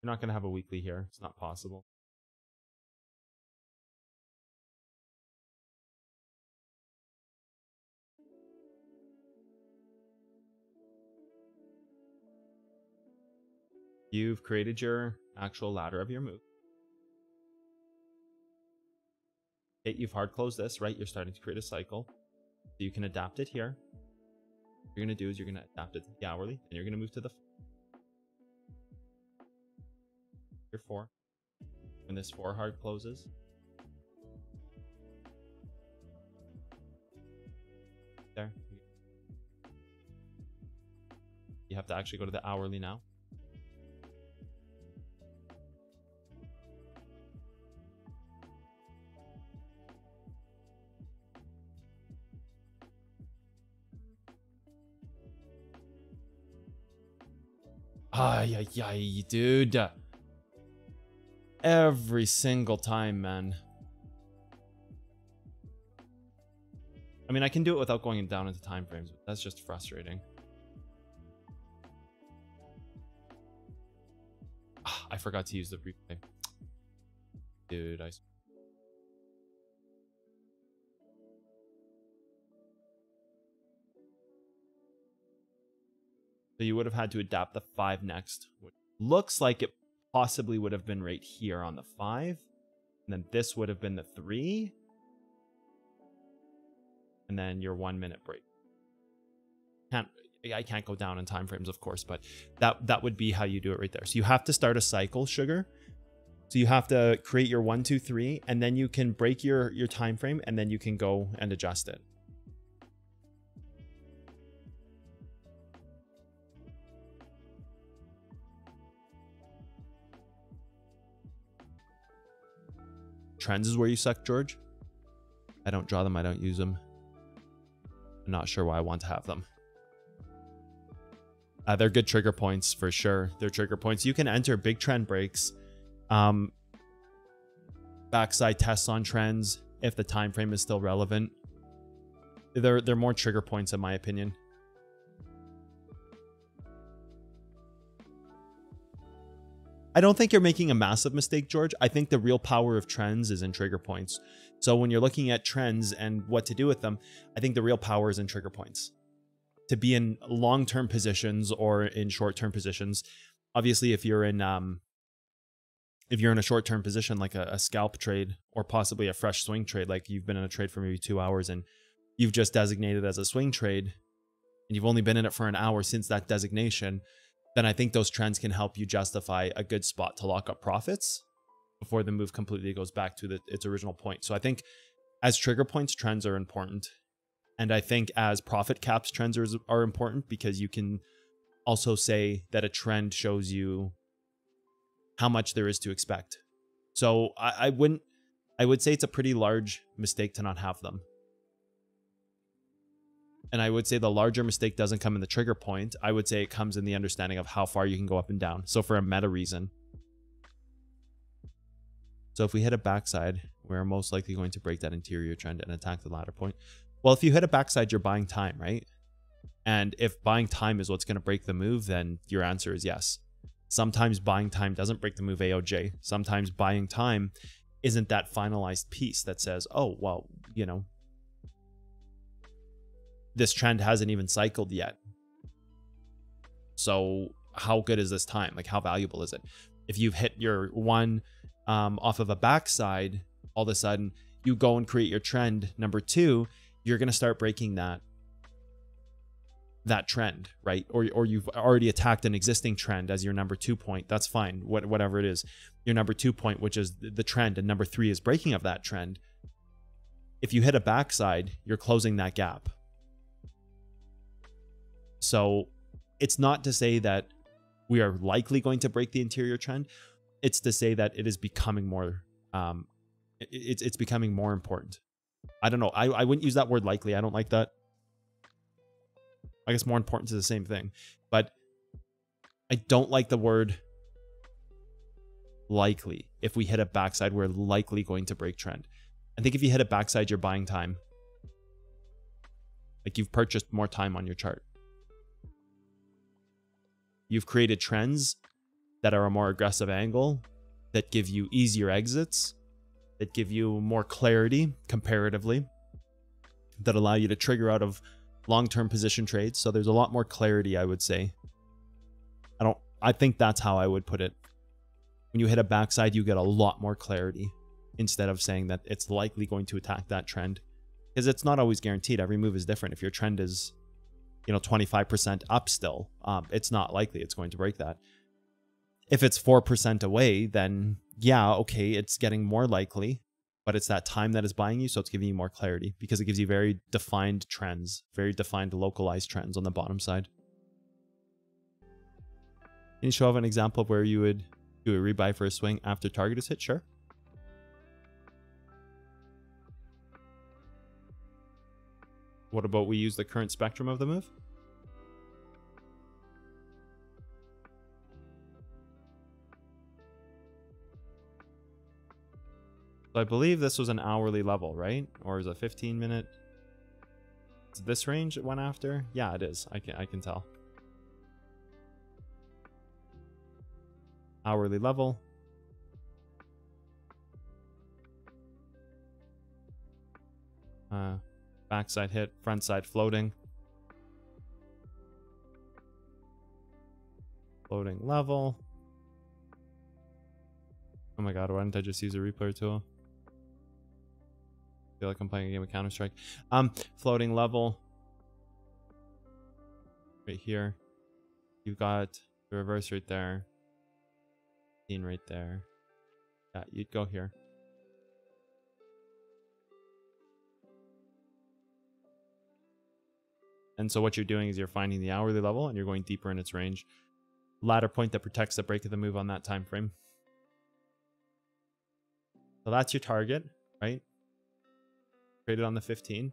You're not going to have a weekly here. It's not possible. You've created your actual ladder of your move. Okay, you've hard closed this, right? You're starting to create a cycle. So you can adapt it here. you're going to do is you're going to adapt it to the hourly, and you're going to move to the your 4. When this 4 hard closes, there. You have to actually go to the hourly now. Ay, ay, ay, dude. Every single time, man. I mean, I can do it without going down into time frames, but that's just frustrating. I forgot to use the replay. Dude, So you would have had to adapt the 5 next, which looks like it possibly would have been right here on the 5. And then this would have been the 3. And then your 1 minute break. I can't go down in time frames, of course, but that would be how you do it right there. So you have to start a cycle, Sugar. So you have to create your 1, 2, 3, and then you can break your time frame, and then you can go and adjust it. Trends is where you suck, George. I don't draw them. I don't use them. I'm not sure why I want to have them. They're good trigger points for sure. They're trigger points. You can enter big trend breaks, backside tests on trends if the time frame is still relevant. They're more trigger points in my opinion. I don't think you're making a massive mistake, George. I think the real power of trends is in trigger points. So when you're looking at trends and what to do with them, I think the real power is in trigger points. To be in long-term positions or in short-term positions, obviously if you're in a short-term position like a scalp trade or possibly a fresh swing trade, like you've been in a trade for maybe 2 hours and you've just designated as a swing trade and you've only been in it for an hour since that designation, then I think those trends can help you justify a good spot to lock up profits before the move completely goes back to its original point. So I think as trigger points, trends are important. And I think as profit caps, trends are important because you can also say that a trend shows you how much there is to expect. So I would say it's a pretty large mistake to not have them. And I would say the larger mistake doesn't come in the trigger point. I would say it comes in the understanding of how far you can go up and down. So for a meta reason. So if we hit a backside, we're most likely going to break that interior trend and attack the ladder point. Well, if you hit a backside, you're buying time, right? And if buying time is what's going to break the move, then your answer is yes. Sometimes buying time doesn't break the move AOJ. Sometimes buying time isn't that finalized piece that says, oh, well, you know, this trend hasn't even cycled yet. So how good is this time? Like, how valuable is it? If you've hit your 1 off of a backside, all of a sudden you go and create your trend number 2, you're going to start breaking that trend, right? Or you've already attacked an existing trend as your number 2 point. That's fine. Whatever it is, your number 2 point, which is the trend, and number 3 is breaking of that trend. If you hit a backside, you're closing that gap. So it's not to say that we are likely going to break the interior trend. It's to say that it is becoming more, it's becoming more important. I don't know. I wouldn't use that word likely. I don't like that. I guess more important is the same thing, but I don't like the word likely. If we hit a backside, we're likely going to break trend. I think if you hit a backside, you're buying time. Like you've purchased more time on your chart. You've created trends that are a more aggressive angle, that give you easier exits, that give you more clarity comparatively, that allow you to trigger out of long-term position trades. So there's a lot more clarity, I would say. I think that's how I would put it. When you hit a backside, you get a lot more clarity instead of saying that it's likely going to attack that trend, because it's not always guaranteed. Every move is different. If your trend is 25% up still, it's not likely it's going to break that. If it's 4% away, then yeah, okay, it's getting more likely, but it's that time that is buying you, so it's giving you more clarity because it gives you very defined trends, very defined localized trends on the bottom side. Can you show off an example of where you would do a rebuy for a swing after target is hit? Sure. What about we use the current spectrum of the move? So I believe this was an hourly level, right? Or is it a 15-minute? Is this range it went after? Yeah, it is. I can tell. Hourly level. Backside hit, front side floating. Floating level. Oh my god, why didn't I just use a replayer tool? I feel like I'm playing a game of Counter-Strike. Floating level. Right here. You've got the reverse right there. Right there. Yeah, you'd go here. And so what you're doing is you're finding the hourly level and you're going deeper in its range. Ladder point that protects the break of the move on that time frame. So that's your target, right? Traded on the 15.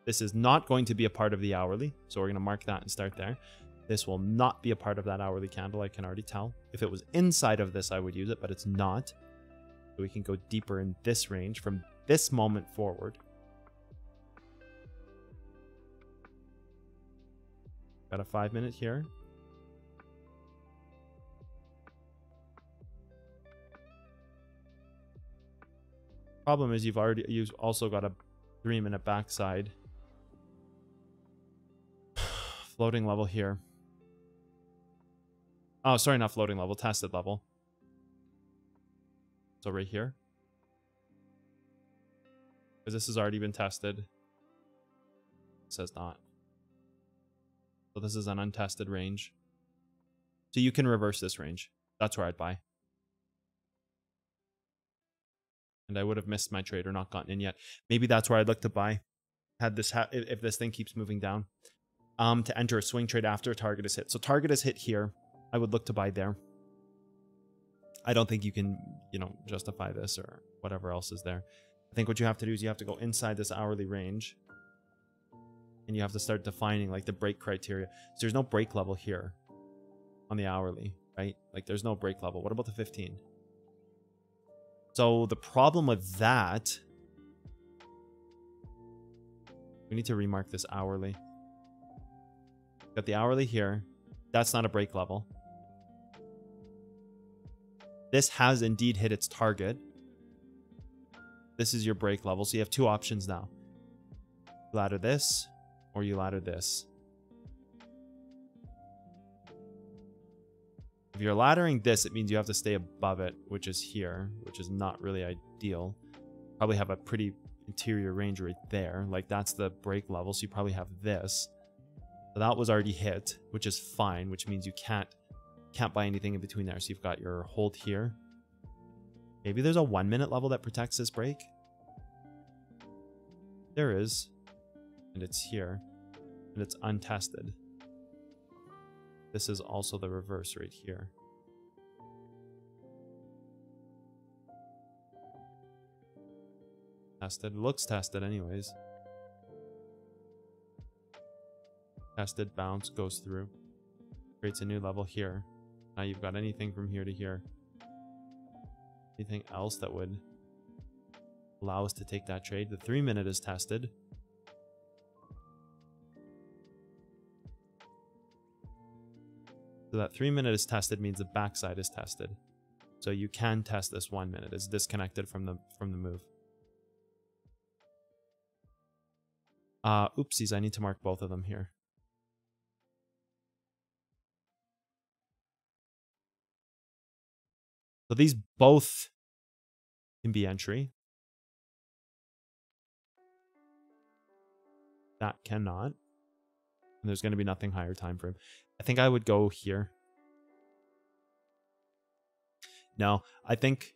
This is not going to be a part of the hourly, so we're going to mark that and start there. This will not be a part of that hourly candle, I can already tell. If it was inside of this, I would use it, but it's not. So we can go deeper in this range from this moment forward. Got a 5-minute here. Problem is you've also got a 3-minute backside. Floating level here. Oh, sorry, not floating level, tested level. So right here. Because this has already been tested. It says not. So this is an untested range. So you can reverse this range. That's where I'd buy. And I would have missed my trade or not gotten in yet. Maybe that's where I'd look to buy. Had this if this thing keeps moving down. To enter a swing trade after a target is hit. So target is hit here. I would look to buy there. I don't think you can, justify this or whatever else is there. I think what you have to do is you have to go inside this hourly range. And you have to start defining like the break criteria. So there's no break level here on the hourly, right? Like there's no break level. What about the 15? So the problem with that, we need to remark this hourly. Got the hourly here. That's not a break level. This has indeed hit its target. This is your break level. So you have two options now. You ladder this or you ladder this. If you're laddering this, it means you have to stay above it, which is here, which is not really ideal. Probably have a pretty interior range right there. Like that's the break level. So you probably have this. So that was already hit, which is fine, which means you can't buy anything in between there. So you've got your hold here. Maybe there's a 1-minute level that protects this break. There is. And it's here. And it's untested. This is also the reverse right here. Tested. Looks tested anyways. Tested, bounce, goes through. Creates a new level here. Now you've got anything from here to here. Anything else that would allow us to take that trade? The 3-minute is tested. So that 3-minute is tested means the backside is tested. So you can test this 1 minute. It's disconnected from the move. Oopsies, I need to mark both of them here. So these both can be entry. that cannot. And there's going to be nothing higher time frame. I think I would go here. No, I think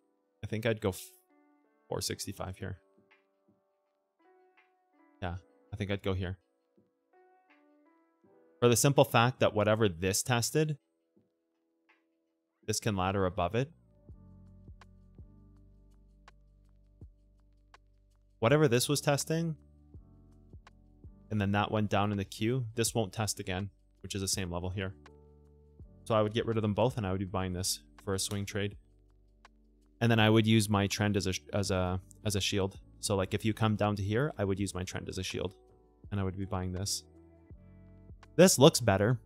I'd go 465 here. Yeah, I think I'd go here. For the simple fact that whatever this tested, this can ladder above it. Whatever this was testing, and then that went down in the queue, this won't test again, which is the same level here. So I would get rid of them both, and I would be buying this for a swing trade. And then I would use my trend as a shield. So like if you come down to here, I would use my trend as a shield, and I would be buying this. This looks better,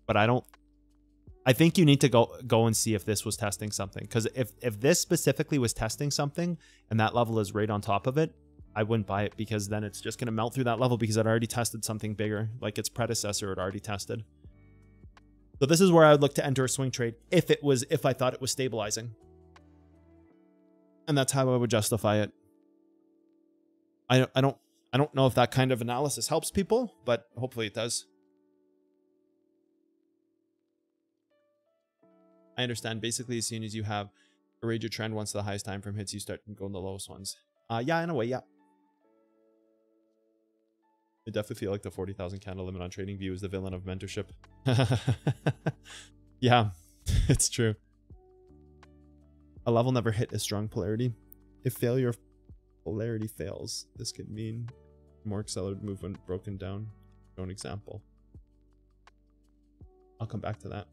but I think you need to go and see if this was testing something. Because if this specifically was testing something and that level is right on top of it, I wouldn't buy it, because then it's just going to melt through that level because it already tested something bigger, like its predecessor had already tested. So this is where I would look to enter a swing trade if I thought it was stabilizing. And that's how I would justify it. I don't know if that kind of analysis helps people, but hopefully it does. I understand. Basically, as soon as you have a major trend, once the highest time frame hits, you start going the lowest ones. Yeah, in a way, yeah. I definitely feel like the 40,000 candle limit on TradingView is the villain of mentorship. Yeah, it's true. A level never hit a strong polarity. If failure of polarity fails, this could mean more accelerated movement broken down. Show an example. I'll come back to that.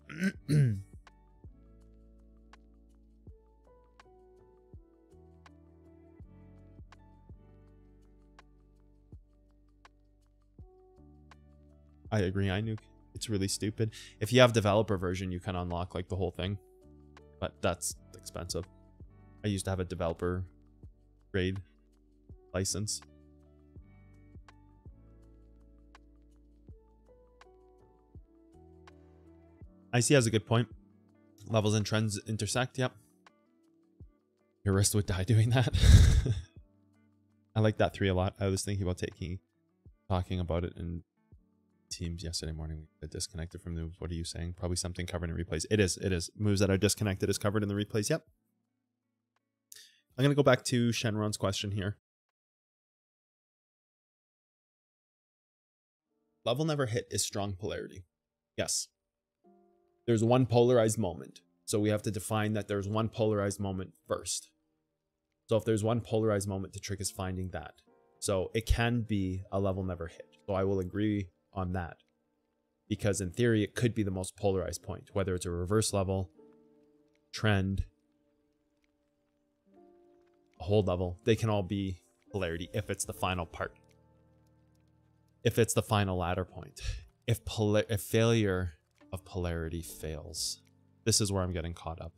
I agree, Inuke. It's really stupid. If you have developer version, you can unlock like the whole thing, but that's expensive. I used to have a developer grade license. IC has a good point. Levels and trends intersect. Yep. Your wrist would die doing that. I like that 3 a lot. I was thinking about talking about it in Teams yesterday morning. We disconnected from the, what are you saying? Probably something covered in replays. It is. Moves that are disconnected is covered in the replays. Yep. I'm going to go back to Shenron's question here. Level never hit is strong polarity. Yes. There's one polarized moment. So we have to define that there's one polarized moment first. So if there's one polarized moment, the trick is finding that. So it can be a level never hit. So I will agree on that. Because in theory, it could be the most polarized point, whether it's a reverse level, trend, a hold level, they can all be polarity if it's the final part. If it's the final ladder point. If failure of polarity fails, this is where I'm getting caught up.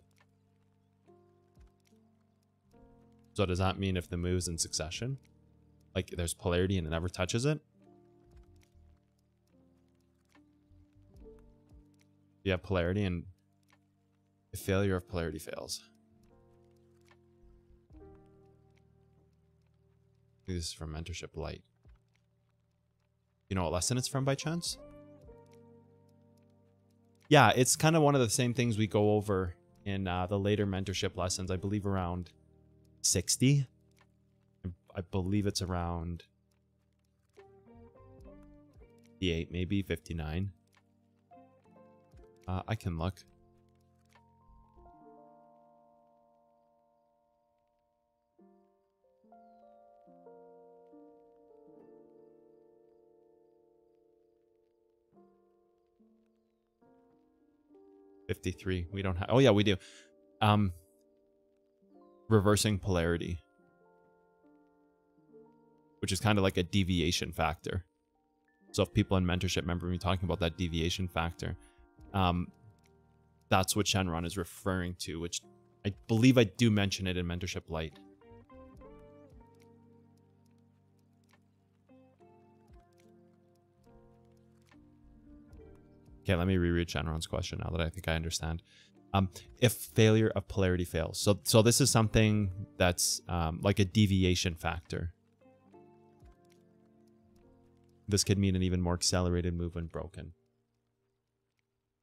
So does that mean if the move's in succession, like there's polarity and it never touches it? You have polarity and if failure of polarity fails. This is from Mentorship Lite. You know what lesson it's from by chance? Yeah, it's kind of one of the same things we go over in the later mentorship lessons. I believe around 60. I believe it's around 58, maybe 59. I can look. $53. We don't have. Oh yeah, we do. Reversing polarity, which is kind of like a deviation factor. So if people in mentorship remember me talking about that deviation factor, that's what Shenron is referring to, which I believe I do mention it in Mentorship Lite. Okay, let me reread Shenron's question now that I think I understand. If failure of polarity fails. So this is something that's like a deviation factor. This could mean an even more accelerated move when broken.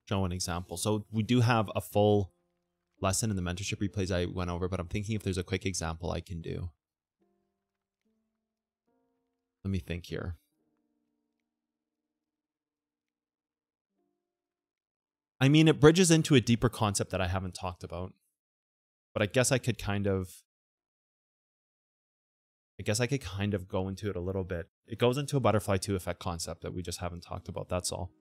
Show an example. So we do have a full lesson in the mentorship replays I went over, but I'm thinking if there's a quick example I can do. Let me think here. I mean, it bridges into a deeper concept that I haven't talked about, but I guess I could kind of go into it a little bit. It goes into a butterfly 2 effect concept that we just haven't talked about. That's all.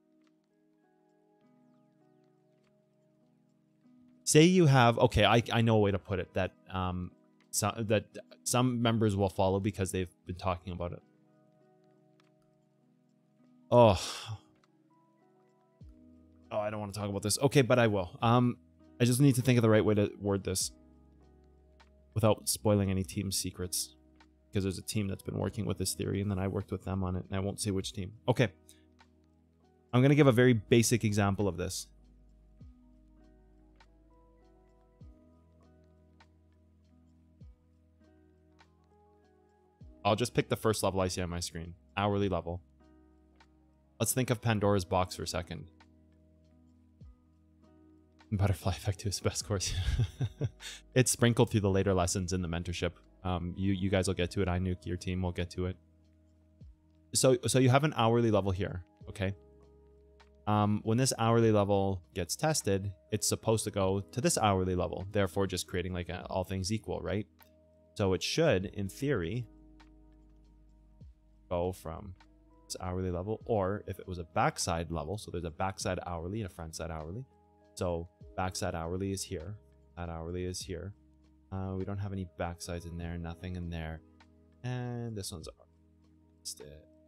Say you have, okay, I know a way to put it that some members will follow because they've been talking about it. Oh, I don't want to talk about this. Okay, but I will. I just need to think of the right way to word this without spoiling any team secrets, because there's a team that's been working with this theory, and then I worked with them on it, and I won't say which team. Okay. I'm going to give a very basic example of this. I'll just pick the first level I see on my screen. Hourly level. Let's think of Pandora's box for a second. Butterfly effect 2 is the best course. It's sprinkled through the later lessons in the mentorship. You guys will get to it. I nuke your team will get to it. So you have an hourly level here, okay? When this hourly level gets tested, it's supposed to go to this hourly level, therefore just creating like all things equal, right? So it should, in theory, go from this hourly level, or if it was a backside level, so there's a backside hourly and a frontside hourly. So backside hourly is here, that hourly is here. We don't have any backsides in there, nothing in there. And this one's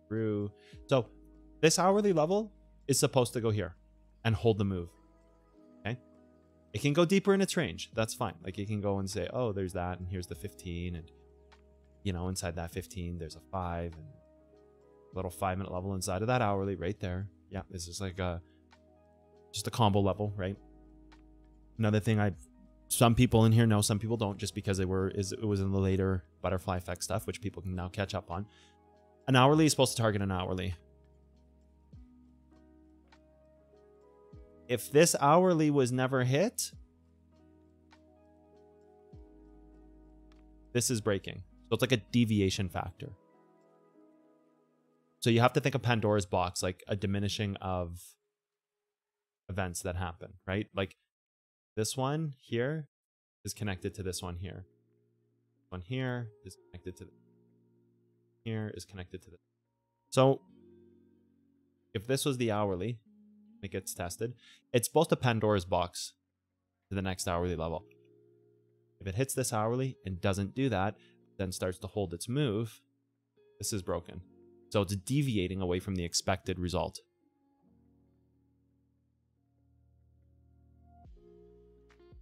through. So this hourly level is supposed to go here and hold the move. Okay. It can go deeper in its range. That's fine. Like it can go and say, oh, there's that, and here's the 15. And you know, inside that 15, there's a 5 and a little 5-minute level inside of that hourly right there. Yeah, this is like just a combo level, right? Another thing some people in here know, some people don't, just because it was in the later butterfly effect stuff, which people can now catch up on. An hourly is supposed to target an hourly. If this hourly was never hit, this is breaking. So it's like a deviation factor. So you have to think of Pandora's box like a diminishing of events that happen, right? Like this one here is connected to this one here. One here is connected to here is connected to this. So if this was the hourly, it gets tested. It's supposed to Pandora's box to the next hourly level. If it hits this hourly and doesn't do that, then starts to hold its move, this is broken. So it's deviating away from the expected result.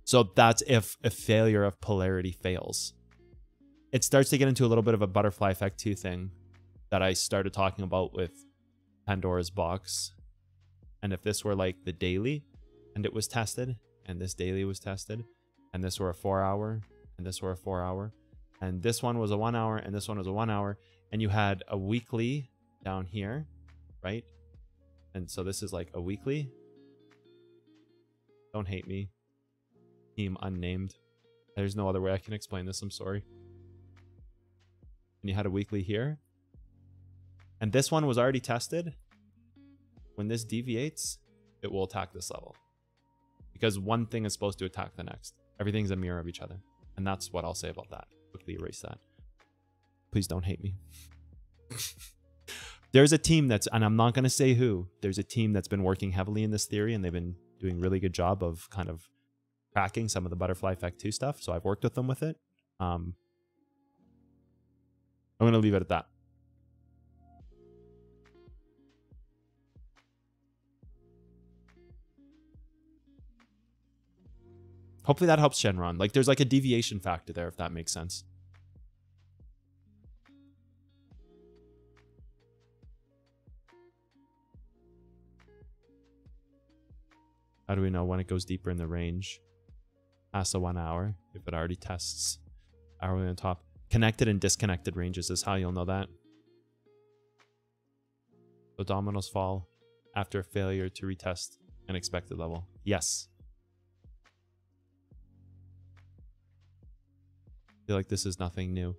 So that's if a failure of polarity fails. It starts to get into a little bit of a butterfly effect 2 thing that I started talking about with Pandora's box. And if this were like the daily and it was tested, and this daily was tested, and this were a 4-hour, and this were a 4-hour, and this one was a 1-hour, and this one was a 1-hour, and you had a weekly down here, right? And so this is like a weekly. Don't hate me. Team unnamed. There's no other way I can explain this. I'm sorry. And you had a weekly here. And this one was already tested. When this deviates, it will attack this level. Because one thing is supposed to attack the next. Everything's a mirror of each other. And that's what I'll say about that. Quickly erase that. Please don't hate me. There's a team that's, and I'm not going to say who, there's a team that's been working heavily in this theory, and they've been doing a really good job of kind of cracking some of the butterfly effect 2 stuff. So I've worked with them with it. I'm going to leave it at that. Hopefully that helps Shenron. Like there's like a deviation factor there, if that makes sense. How do we know when it goes deeper in the range? Past the 1 hour, if it already tests hourly on top. Connected and disconnected ranges is how you'll know that. So dominoes fall after failure to retest an expected level. Yes. I feel like this is nothing new.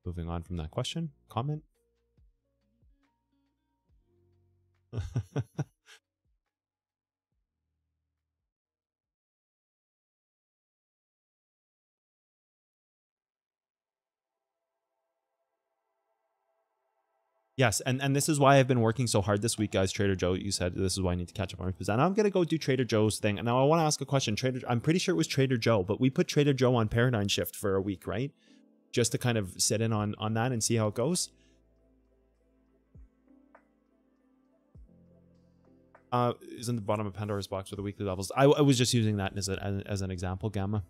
Moving on from that question, comment. Yes, and this is why I've been working so hard this week, guys. Trader Joe, you said this is why I need to catch up on my and I'm gonna go do Trader Joe's thing. And now I want to ask a question. I'm pretty sure it was Trader Joe, but we put Trader Joe on paradigm shift for a week, right? Just to kind of sit in on that and see how it goes. Is in the bottom of Pandora's box with the weekly levels. I was just using that as an example, Gamma.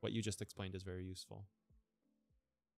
What you just explained is very useful.